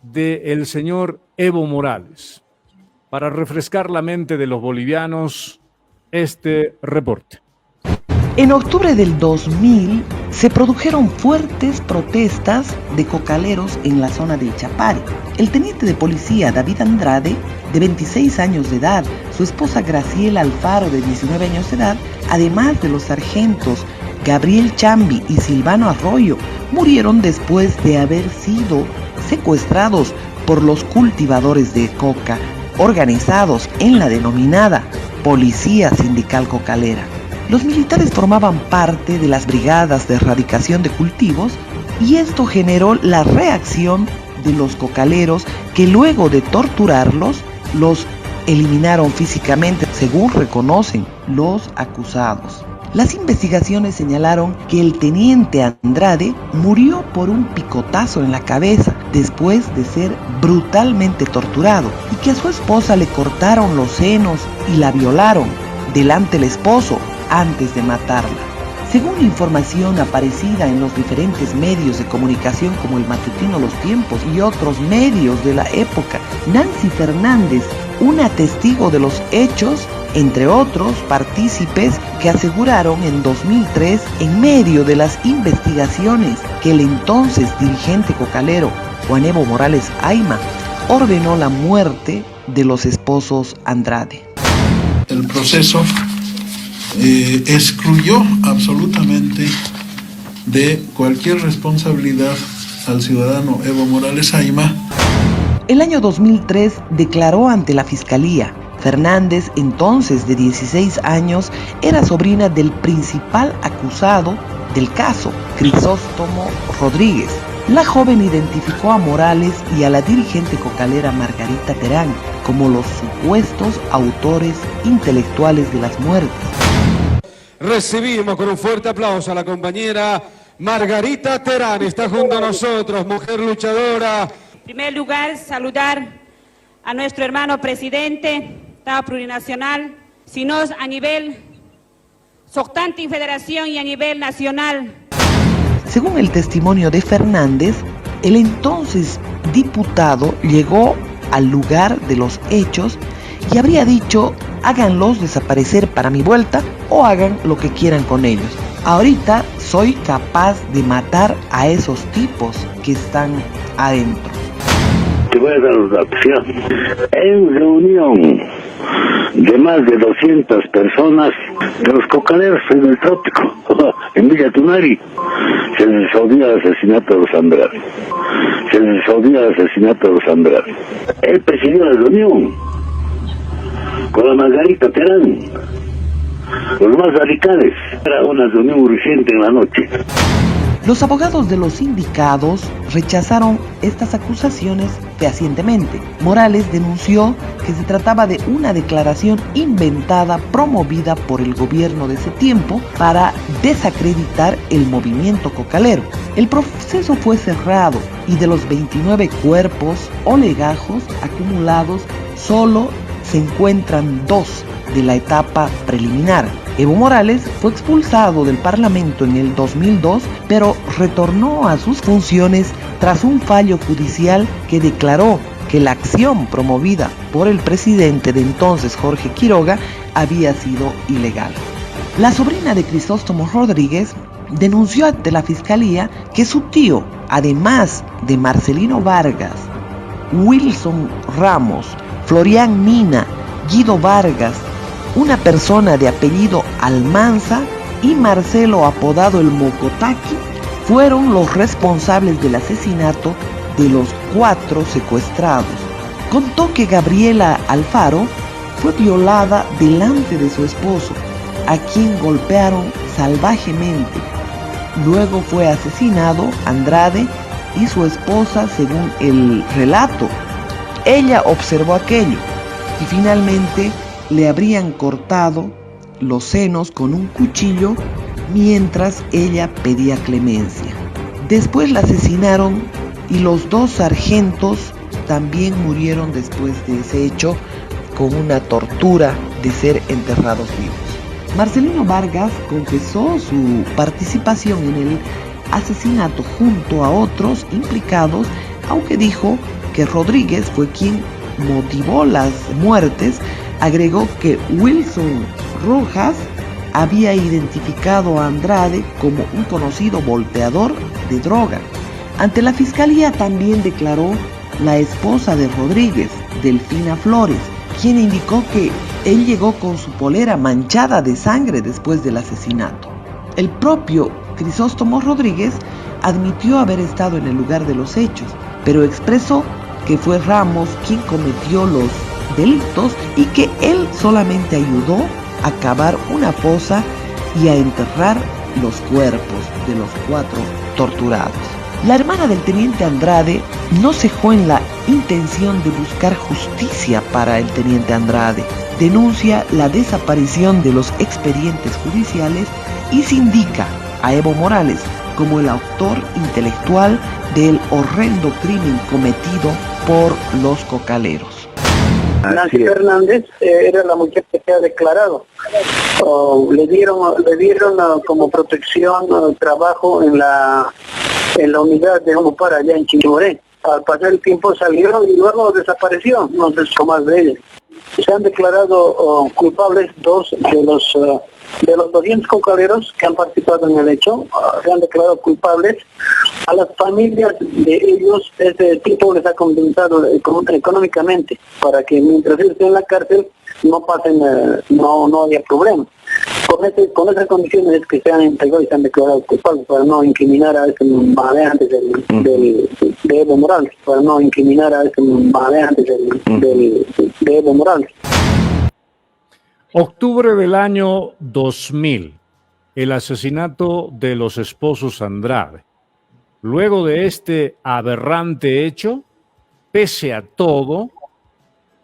S1: del señor Evo Morales para refrescar la mente de los bolivianos este reporte.
S4: En octubre del 2000 se produjeron fuertes protestas de cocaleros en la zona de Ichapare. El teniente de policía David Andrade, de 26 años de edad, su esposa Graciela Alfaro, de 19 años de edad, además de los sargentos Gabriel Chambi y Silvano Arroyo, murieron después de haber sido secuestrados por los cultivadores de coca, organizados en la denominada Policía Sindical Cocalera. Los militares formaban parte de las brigadas de erradicación de cultivos y esto generó la reacción de los cocaleros que luego de torturarlos, los eliminaron físicamente, según reconocen los acusados. Las investigaciones señalaron que el teniente Andrade murió por un picotazo en la cabeza después de ser brutalmente torturado y que a su esposa le cortaron los senos y la violaron delante del esposo antes de matarla. Según información aparecida en los diferentes medios de comunicación como el matutino Los Tiempos y otros medios de la época, Nancy Fernández, una testigo de los hechos, entre otros partícipes que aseguraron en 2003, en medio de las investigaciones, que el entonces dirigente cocalero Juan Evo Morales Ayma ordenó la muerte de los esposos Andrade.
S5: El proceso excluyó absolutamente de cualquier responsabilidad al ciudadano Evo Morales Ayma.
S4: El año 2003 declaró ante la Fiscalía. Fernández, entonces de 16 años, era sobrina del principal acusado del caso, Crisóstomo Rodríguez. La joven identificó a Morales y a la dirigente cocalera Margarita Terán como los supuestos autores intelectuales de las muertes.
S6: Recibimos con un fuerte aplauso a la compañera Margarita Terán, está junto a nosotros, mujer luchadora.
S7: En primer lugar, saludar a nuestro hermano presidente, Estado Plurinacional, sino a nivel Soctante y Federación y a nivel nacional.
S4: Según el testimonio de Fernández, el entonces diputado llegó al lugar de los hechos y habría dicho: háganlos desaparecer para mi vuelta o hagan lo que quieran con ellos. Ahorita soy capaz de matar a esos tipos que están adentro.
S8: Te voy a dar los datos, ¿ya? En reunión de más de 200 personas de los cocaleros en el trópico, en Villa Tunari, se disolvió el asesinato de los Andrade. Él presidió la reunión con la Margarita Terán, los más radicales. Era una reunión urgente en la noche.
S4: Los abogados de los sindicados rechazaron estas acusaciones fehacientemente. Morales denunció que se trataba de una declaración inventada promovida por el gobierno de ese tiempo para desacreditar el movimiento cocalero. El proceso fue cerrado y de los 29 cuerpos o legajos acumulados solo se encuentran 2 de la etapa preliminar. Evo Morales fue expulsado del Parlamento en el 2002, pero retornó a sus funciones tras un fallo judicial que declaró que la acción promovida por el presidente de entonces, Jorge Quiroga, había sido ilegal. La sobrina de Crisóstomo Rodríguez denunció ante la Fiscalía que su tío, además de Marcelino Vargas, Wilson Ramos, Florian Mina, Guido Vargas, una persona de apellido Almanza y Marcelo apodado el Mocotaqui, fueron los responsables del asesinato de los 4 secuestrados. Contó que Gabriela Alfaro fue violada delante de su esposo, a quien golpearon salvajemente. Luego fue asesinado Andrade y su esposa, según el relato. Ella observó aquello y finalmente le habrían cortado los senos con un cuchillo mientras ella pedía clemencia. Después la asesinaron y los 2 sargentos también murieron después de ese hecho con una tortura de ser enterrados vivos. Marcelino Vargas confesó su participación en el asesinato junto a otros implicados, aunque dijo que Rodríguez fue quien motivó las muertes. Agregó que Wilson Rojas había identificado a Andrade como un conocido volteador de droga. Ante la Fiscalía también declaró la esposa de Rodríguez, Delfina Flores, quien indicó que él llegó con su polera manchada de sangre después del asesinato. El propio Crisóstomo Rodríguez admitió haber estado en el lugar de los hechos, pero expresó que fue Ramos quien cometió los delitos y que él solamente ayudó a cavar una fosa y a enterrar los cuerpos de los 4 torturados. La hermana del teniente Andrade no cejó en la intención de buscar justicia para el teniente Andrade. Denuncia la desaparición de los expedientes judiciales y sindica a Evo Morales como el autor intelectual del horrendo crimen cometido por los cocaleros.
S9: Nancy Fernández era la mujer que se ha declarado. Le dieron como protección trabajo en la unidad de Omopar allá en Chichimoré. Al pasar el tiempo salió y luego desapareció, no se supo más de ella. Se han declarado culpables 2 de los 200 cocaleros que han participado en el hecho. Se han declarado culpables. A las familias de ellos, este tipo les ha compensado económicamente para que mientras ellos estén en la cárcel no pasen, no haya problema. Con esas condiciones es que se han entregado y se han declarado culpables para no incriminar a ese maleante de Evo Morales, para no incriminar a ese maleante de Evo Morales.
S1: Octubre del año 2000. el asesinato de los esposos Andrade. Luego de este aberrante hecho, pese a todo,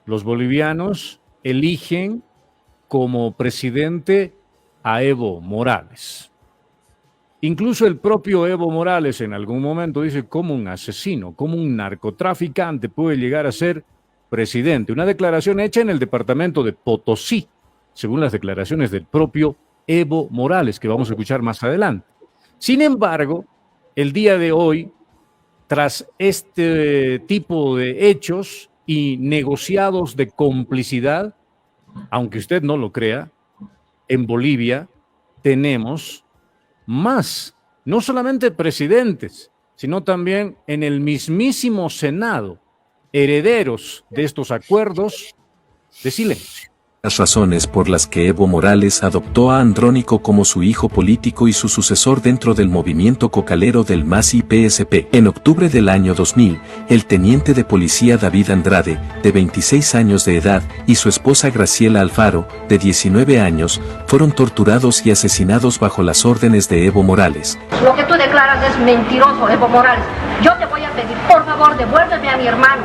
S1: los bolivianos eligen como presidente a Evo Morales. Incluso el propio Evo Morales en algún momento dice cómo un asesino, cómo un narcotraficante puede llegar a ser presidente. Una declaración hecha en el departamento de Potosí, según las declaraciones del propio Evo Morales, que vamos a escuchar más adelante. Sin embargo, el día de hoy, tras este tipo de hechos y negociados de complicidad, aunque usted no lo crea, en Bolivia tenemos más, no solamente presidentes, sino también en el mismísimo Senado, herederos de estos acuerdos de silencio.
S10: Las razones por las que Evo Morales adoptó a Andrónico como su hijo político y su sucesor dentro del movimiento cocalero del MAS y PSP. En octubre del año 2000, el teniente de policía David Andrade, de 26 años de edad, y su esposa Graciela Alfaro, de 19 años, fueron torturados y asesinados bajo las órdenes de Evo Morales.
S11: Lo que tú declaras es mentiroso, Evo Morales. Yo te voy a pedir, por favor, devuélveme a mi hermano.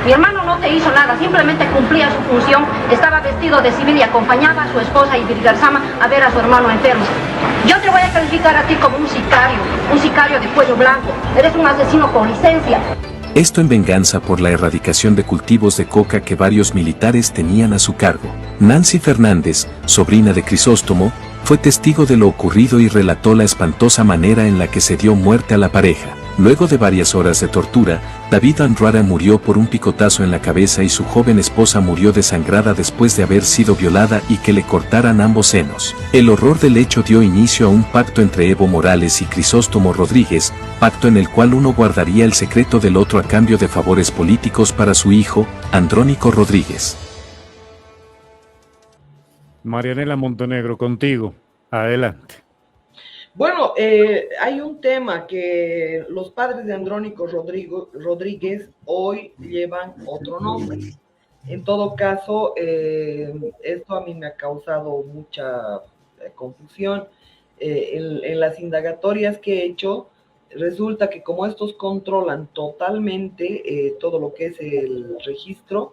S11: Mi hermano no te hizo nada, simplemente cumplía su función, estaba vestido de civil y acompañaba a su esposa Ibir Garzama a ver a su hermano enfermo. Yo te voy a calificar a ti como un sicario de cuello blanco. Eres un asesino con licencia.
S10: Esto en venganza por la erradicación de cultivos de coca que varios militares tenían a su cargo. Nancy Fernández, sobrina de Crisóstomo, fue testigo de lo ocurrido y relató la espantosa manera en la que se dio muerte a la pareja. Luego de varias horas de tortura, David Andrade murió por un picotazo en la cabeza y su joven esposa murió desangrada después de haber sido violada y que le cortaran ambos senos. El horror del hecho dio inicio a un pacto entre Evo Morales y Crisóstomo Rodríguez, pacto en el cual uno guardaría el secreto del otro a cambio de favores políticos para su hijo, Andrónico Rodríguez.
S1: Marianela Montenegro, contigo. Adelante.
S2: Bueno, hay un tema que los padres de Andrónico Rodríguez hoy llevan otro nombre. En todo caso, esto a mí me ha causado mucha confusión. En las indagatorias que he hecho, resulta que como estos controlan totalmente todo lo que es el registro,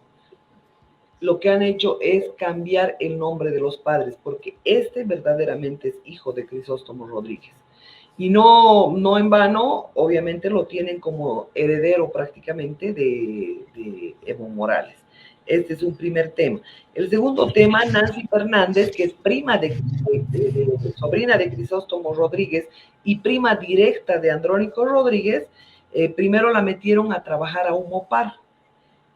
S2: lo que han hecho es cambiar el nombre de los padres, porque este verdaderamente es hijo de Crisóstomo Rodríguez. Y no en vano, obviamente lo tienen como heredero prácticamente de Evo Morales. Este es un primer tema. El segundo tema, Nancy Fernández, que es sobrina de Crisóstomo Rodríguez y prima directa de Andrónico Rodríguez, primero la metieron a trabajar a Humopar.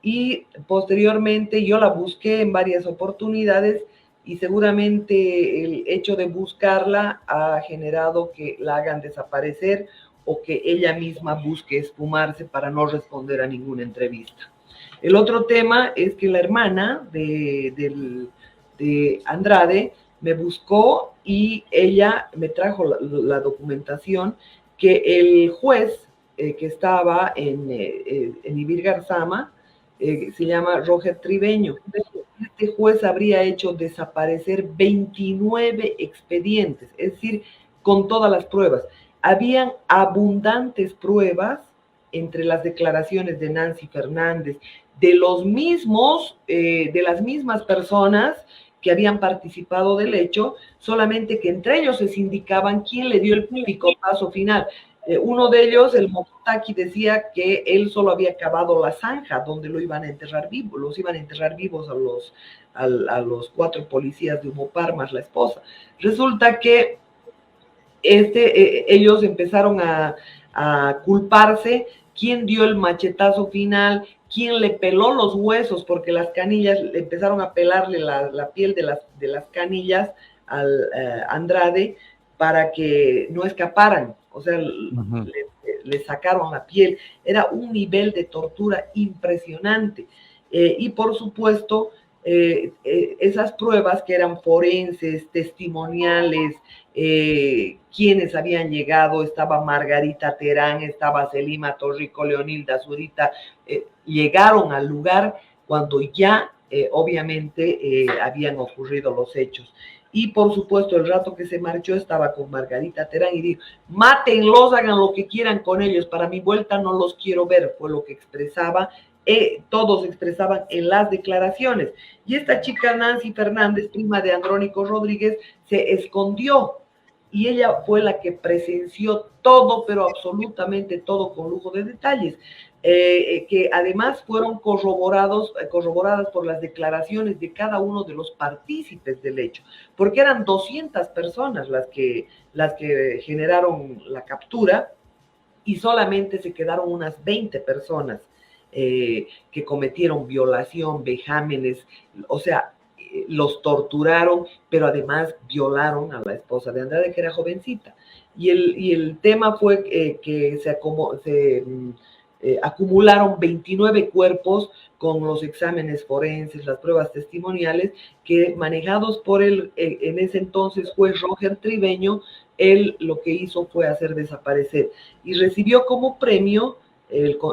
S2: Y posteriormente yo la busqué en varias oportunidades y seguramente el hecho de buscarla ha generado que la hagan desaparecer o que ella misma busque esfumarse para no responder a ninguna entrevista. El otro tema es que la hermana de Andrade me buscó y ella me trajo la documentación que el juez que estaba en Ibir Garzama, se llama Roger Tribeño. Este juez habría hecho desaparecer 29 expedientes, es decir, con todas las pruebas. Habían abundantes pruebas entre las declaraciones de Nancy Fernández, de los mismos, de las mismas personas que habían participado del hecho, solamente que entre ellos se indicaban quién le dio el picotazo final. Uno de ellos, el Mokotaki, decía que él solo había cavado la zanja donde lo iban a enterrar vivo, los iban a enterrar vivos a los 4 policías de Humopar más la esposa. Resulta que ellos empezaron a culparse, quién dio el machetazo final, quién le peló los huesos, porque las canillas, empezaron a pelarle la piel de las canillas al Andrade para que no escaparan. O sea, le sacaron la piel. Era un nivel de tortura impresionante. Y por supuesto, esas pruebas que eran forenses, testimoniales, quienes habían llegado, estaba Margarita Terán, estaba Selima Torrico, Leonilda Zurita, llegaron al lugar cuando ya obviamente habían ocurrido los hechos. Y por supuesto, el rato que se marchó estaba con Margarita Terán y dijo, mátenlos, hagan lo que quieran con ellos, para mi vuelta no los quiero ver, fue lo que expresaba, todos expresaban en las declaraciones. Y esta chica Nancy Fernández, prima de Andrónico Rodríguez, se escondió y ella fue la que presenció todo, pero absolutamente todo con lujo de detalles, que además fueron corroboradas por las declaraciones de cada uno de los partícipes del hecho, porque eran 200 personas las que generaron la captura y solamente se quedaron unas 20 personas que cometieron violación, vejámenes, o sea, los torturaron, pero además violaron a la esposa de Andrade, que era jovencita. Y el tema fue que se acumularon 29 cuerpos con los exámenes forenses, las pruebas testimoniales, que manejados por en ese entonces juez Roger Tribeño, él lo que hizo fue hacer desaparecer. Y recibió como premio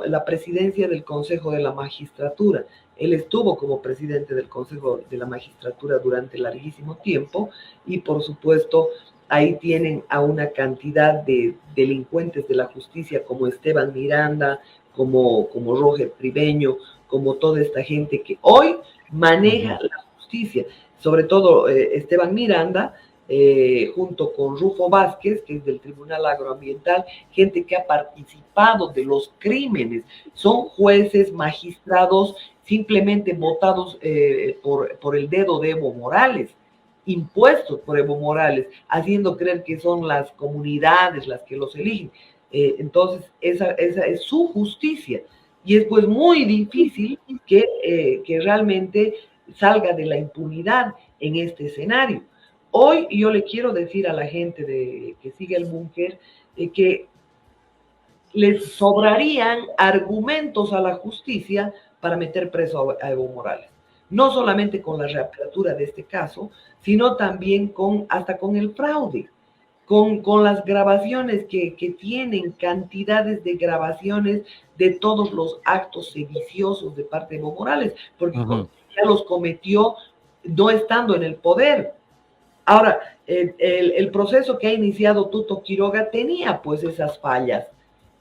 S2: la presidencia del Consejo de la Magistratura. Él estuvo como presidente del Consejo de la Magistratura durante larguísimo tiempo y, por supuesto, ahí tienen a una cantidad de delincuentes de la justicia como Esteban Miranda, como Roger Tribeño, como toda esta gente que hoy maneja la justicia. Sobre todo Esteban Miranda, junto con Rufo Vázquez, que es del Tribunal Agroambiental, gente que ha participado de los crímenes, son jueces, magistrados, simplemente votados por el dedo de Evo Morales, impuestos por Evo Morales, haciendo creer que son las comunidades las que los eligen. Entonces, esa es su justicia. Y es pues muy difícil que realmente salga de la impunidad en este escenario. Hoy yo le quiero decir a la gente que sigue el búnker que les sobrarían argumentos a la justicia para meter preso a Evo Morales. No solamente con la reapertura de este caso, sino también hasta con el fraude, con las grabaciones que tienen, cantidades de grabaciones de todos los actos sediciosos de parte de Evo Morales, porque ya los cometió no estando en el poder. Ahora, el proceso que ha iniciado Tuto Quiroga tenía pues esas fallas.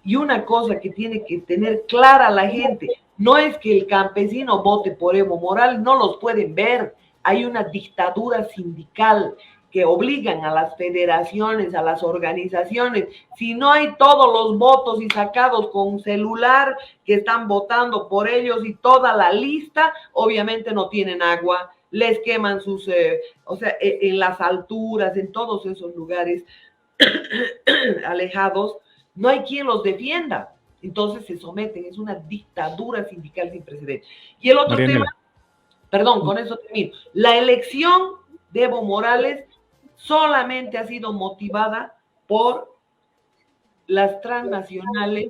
S2: Y una cosa que tiene que tener clara la gente, no es que el campesino vote por Evo Morales, no los pueden ver. Hay una dictadura sindical que obligan a las federaciones, a las organizaciones, si no hay todos los votos y sacados con celular que están votando por ellos y toda la lista, obviamente no tienen agua, les queman sus, o sea, en las alturas, en todos esos lugares alejados, no hay quien los defienda. Entonces se someten, es una dictadura sindical sin precedentes. Y el otro tema, perdón, con eso termino. La elección de Evo Morales solamente ha sido motivada por las transnacionales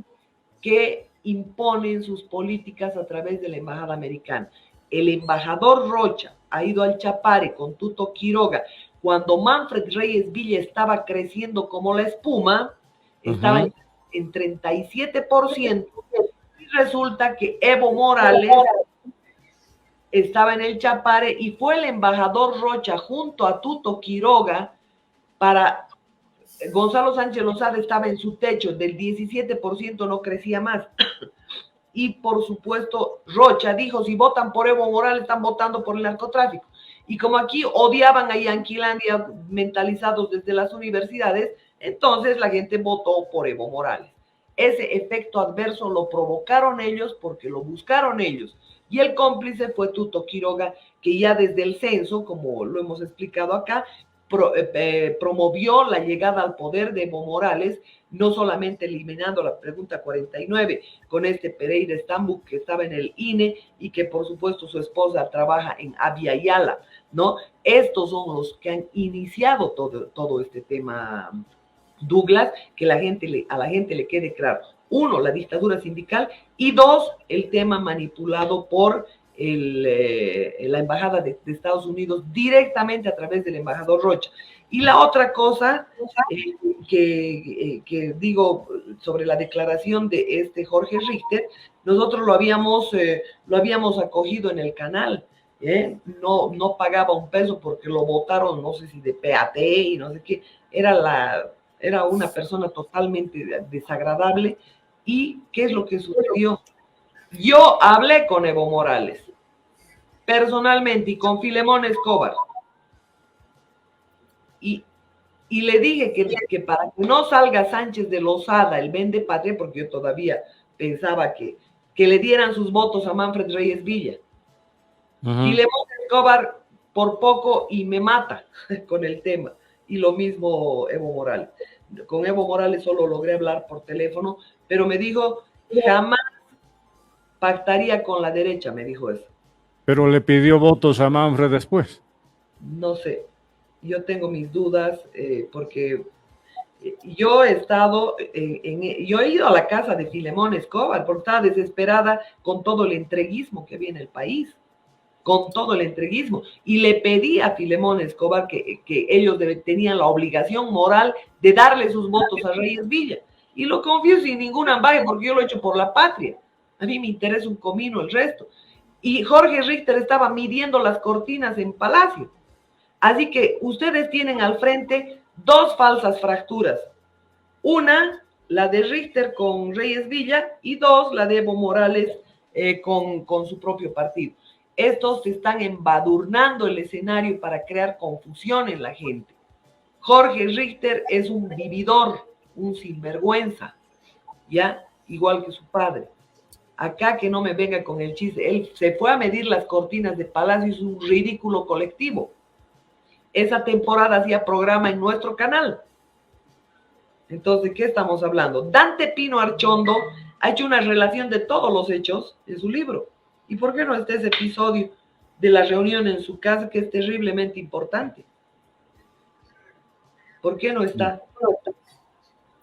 S2: que imponen sus políticas a través de la embajada americana. El embajador Rocha ha ido al Chapare con Tuto Quiroga cuando Manfred Reyes Villa estaba creciendo como la espuma, estaba en 37%, y resulta que Evo Morales estaba en el Chapare y fue el embajador Rocha junto a Tuto Quiroga para Gonzalo Sánchez Lozada estaba en su techo, del 17% no crecía más. Y por supuesto Rocha dijo, si votan por Evo Morales están votando por el narcotráfico. Y como aquí odiaban a Yanquilandia mentalizados desde las universidades, entonces la gente votó por Evo Morales. Ese efecto adverso lo provocaron ellos porque lo buscaron ellos. Y el cómplice fue Tuto Quiroga, que ya desde el censo, como lo hemos explicado acá, promovió la llegada al poder de Evo Morales, no solamente eliminando la pregunta 49 con Pereira Estambul, que estaba en el INE y que por supuesto su esposa trabaja en Abya Yala, ¿no? Estos son los que han iniciado todo este tema, Douglas, que a la gente le quede claro. Uno, la dictadura sindical, y dos, el tema manipulado por la embajada de Estados Unidos directamente a través del embajador Rocha. Y la otra cosa que digo sobre la declaración de Jorge Richter, nosotros lo habíamos acogido en el canal, no pagaba un peso porque lo votaron, no sé si de PAT y no sé qué, era una persona totalmente desagradable. ¿Y qué es lo que sucedió? Yo hablé con Evo Morales, personalmente, y con Filemón Escobar, y le dije que para que no salga Sánchez de Lozada, el vende patria, porque yo todavía pensaba que le dieran sus votos a Manfred Reyes Villa. Filemón Escobar por poco y me mata con el tema. Y lo mismo Evo Morales. Con Evo Morales solo logré hablar por teléfono, pero me dijo, jamás pactaría con la derecha, me dijo eso.
S1: Pero le pidió votos a Manfred después.
S2: No sé, yo tengo mis dudas porque yo he estado, yo he ido a la casa de Filemón Escobar porque estaba desesperada con todo el entreguismo que había en el país, con todo el entreguismo, y le pedí a Filemón Escobar que ellos tenían la obligación moral de darle sus votos a Reyes Villa, y lo confío sin ningún ambaje porque yo lo he hecho por la patria, a mí me interesa un comino el resto, y Jorge Richter estaba midiendo las cortinas en Palacio, así que ustedes tienen al frente dos falsas fracturas, una, la de Richter con Reyes Villa, y dos, la de Evo Morales con su propio partido. Estos están embadurnando el escenario para crear confusión en la gente. Jorge Richter es un vividor, un sinvergüenza, ¿ya? Igual que su padre. Acá que no me venga con el chiste. Él se fue a medir las cortinas de Palacio, es un ridículo colectivo. Esa temporada hacía programa en nuestro canal. Entonces, ¿de qué estamos hablando? Dante Pino Archondo ha hecho una relación de todos los hechos en su libro. ¿Y por qué no está ese episodio de la reunión en su casa que es terriblemente importante? ¿Por qué no está?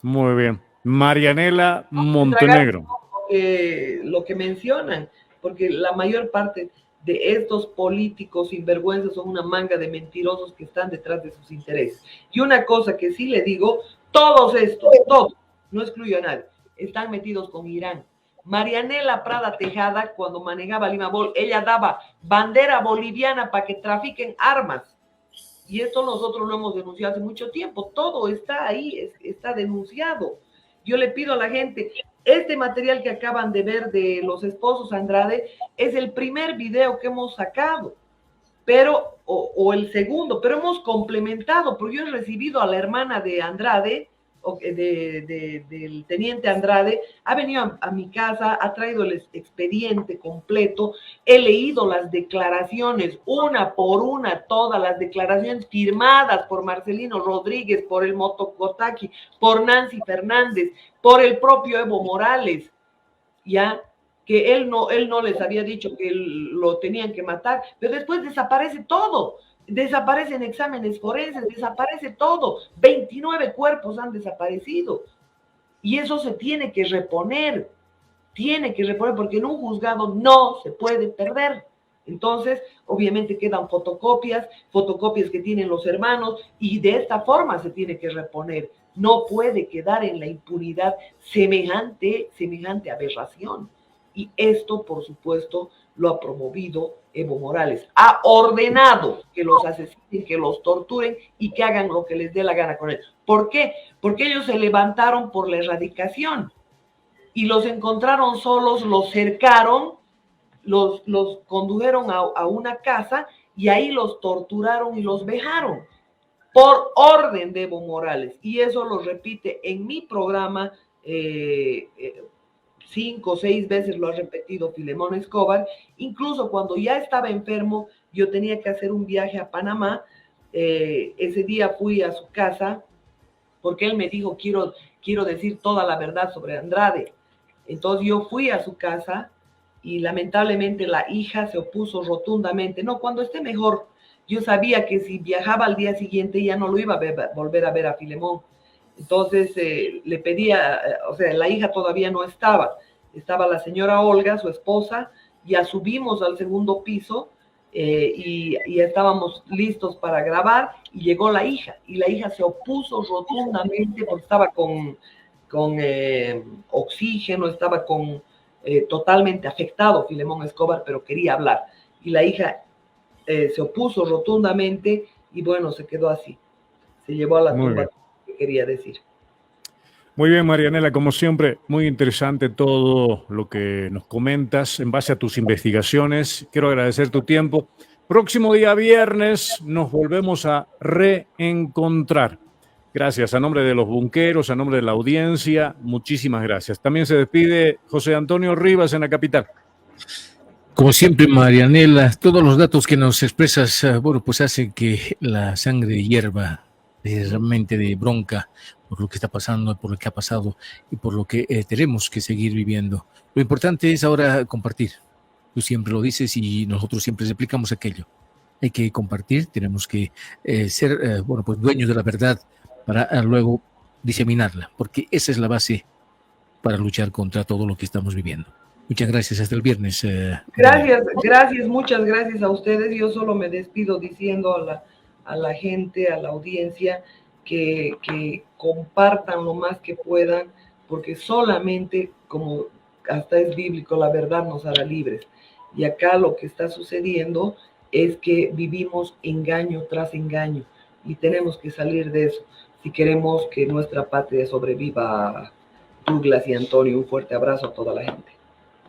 S1: Muy bien. Marianela Montenegro.
S2: Lo que mencionan, porque la mayor parte de estos políticos sinvergüenzas son una manga de mentirosos que están detrás de sus intereses. Y una cosa que sí le digo, todos estos, todos, no excluyo a nadie, están metidos con Irán. Marianela Prada Tejada, cuando manejaba Limabol, ella daba bandera boliviana para que trafiquen armas. Y esto nosotros lo hemos denunciado hace mucho tiempo. Todo está ahí, está denunciado. Yo le pido a la gente, este material que acaban de ver de los esposos Andrade es el primer video que hemos sacado, pero, o el segundo, pero hemos complementado, porque yo he recibido a la hermana de Andrade, del teniente Andrade, ha venido a mi casa, ha traído el expediente completo, he leído las declaraciones, una por una, todas las declaraciones firmadas por Marcelino Rodríguez, por el Motocotaki, por Nancy Fernández, por el propio Evo Morales, ya, que él no les había dicho que lo tenían que matar, pero después desaparece todo. Desaparecen exámenes forenses, desaparece todo. 29 cuerpos han desaparecido. Y eso se tiene que reponer porque en un juzgado no se puede perder. Entonces, obviamente quedan fotocopias que tienen los hermanos, y de esta forma se tiene que reponer. No puede quedar en la impunidad semejante aberración. Y esto, por supuesto, lo ha promovido Evo Morales. Ha ordenado que los asesinen, que los torturen y que hagan lo que les dé la gana con él. ¿Por qué? Porque ellos se levantaron por la erradicación y los encontraron solos, los cercaron, los condujeron a una casa y ahí los torturaron y los vejaron por orden de Evo Morales. Y eso lo repite en mi programa 5 o 6 veces lo ha repetido Filemón Escobar. Incluso cuando ya estaba enfermo, yo tenía que hacer un viaje a Panamá. Ese día fui a su casa porque él me dijo, quiero decir toda la verdad sobre Andrade. Entonces yo fui a su casa y lamentablemente la hija se opuso rotundamente. No, cuando esté mejor. Yo sabía que si viajaba al día siguiente ya no lo iba a volver a ver a Filemón. Entonces le pedía, o sea, la hija todavía no estaba la señora Olga, su esposa, ya subimos al segundo piso y estábamos listos para grabar y llegó la hija, y la hija se opuso rotundamente porque estaba con oxígeno, estaba totalmente afectado Filemón Escobar, pero quería hablar, y la hija se opuso rotundamente y bueno, se quedó así. Se llevó a la tumba, que quería decir.
S1: Muy bien, Marianela, como siempre, muy interesante todo lo que nos comentas en base a tus investigaciones. Quiero agradecer tu tiempo. Próximo día viernes nos volvemos a reencontrar. Gracias, a nombre de los bunqueros, a nombre de la audiencia, muchísimas gracias. También se despide José Antonio Rivas en la capital.
S3: Como siempre, Marianela, todos los datos que nos expresas, bueno, pues hacen que la sangre hierva realmente de bronca por lo que está pasando, por lo que ha pasado y por lo que tenemos que seguir viviendo. Lo importante es ahora compartir. Tú siempre lo dices y nosotros siempre explicamos aquello. Hay que compartir, tenemos que ser, bueno, pues dueños de la verdad para luego diseminarla, porque esa es la base para luchar contra todo lo que estamos viviendo. Muchas gracias, hasta el viernes.
S2: Gracias, muchas gracias a ustedes. Yo solo me despido diciendo a la gente, a la audiencia, que compartan lo más que puedan, porque solamente, como hasta es bíblico, la verdad nos hará libres. Y acá lo que está sucediendo es que vivimos engaño tras engaño y tenemos que salir de eso si queremos que nuestra patria sobreviva. Douglas y Antonio, un fuerte abrazo a toda la gente.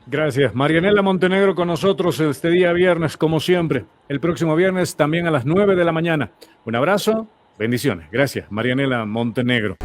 S1: Gracias. Marianela Montenegro con nosotros este día viernes, como siempre. El próximo viernes también a las 9 de la mañana. Un abrazo, bendiciones. Gracias, Marianela Montenegro.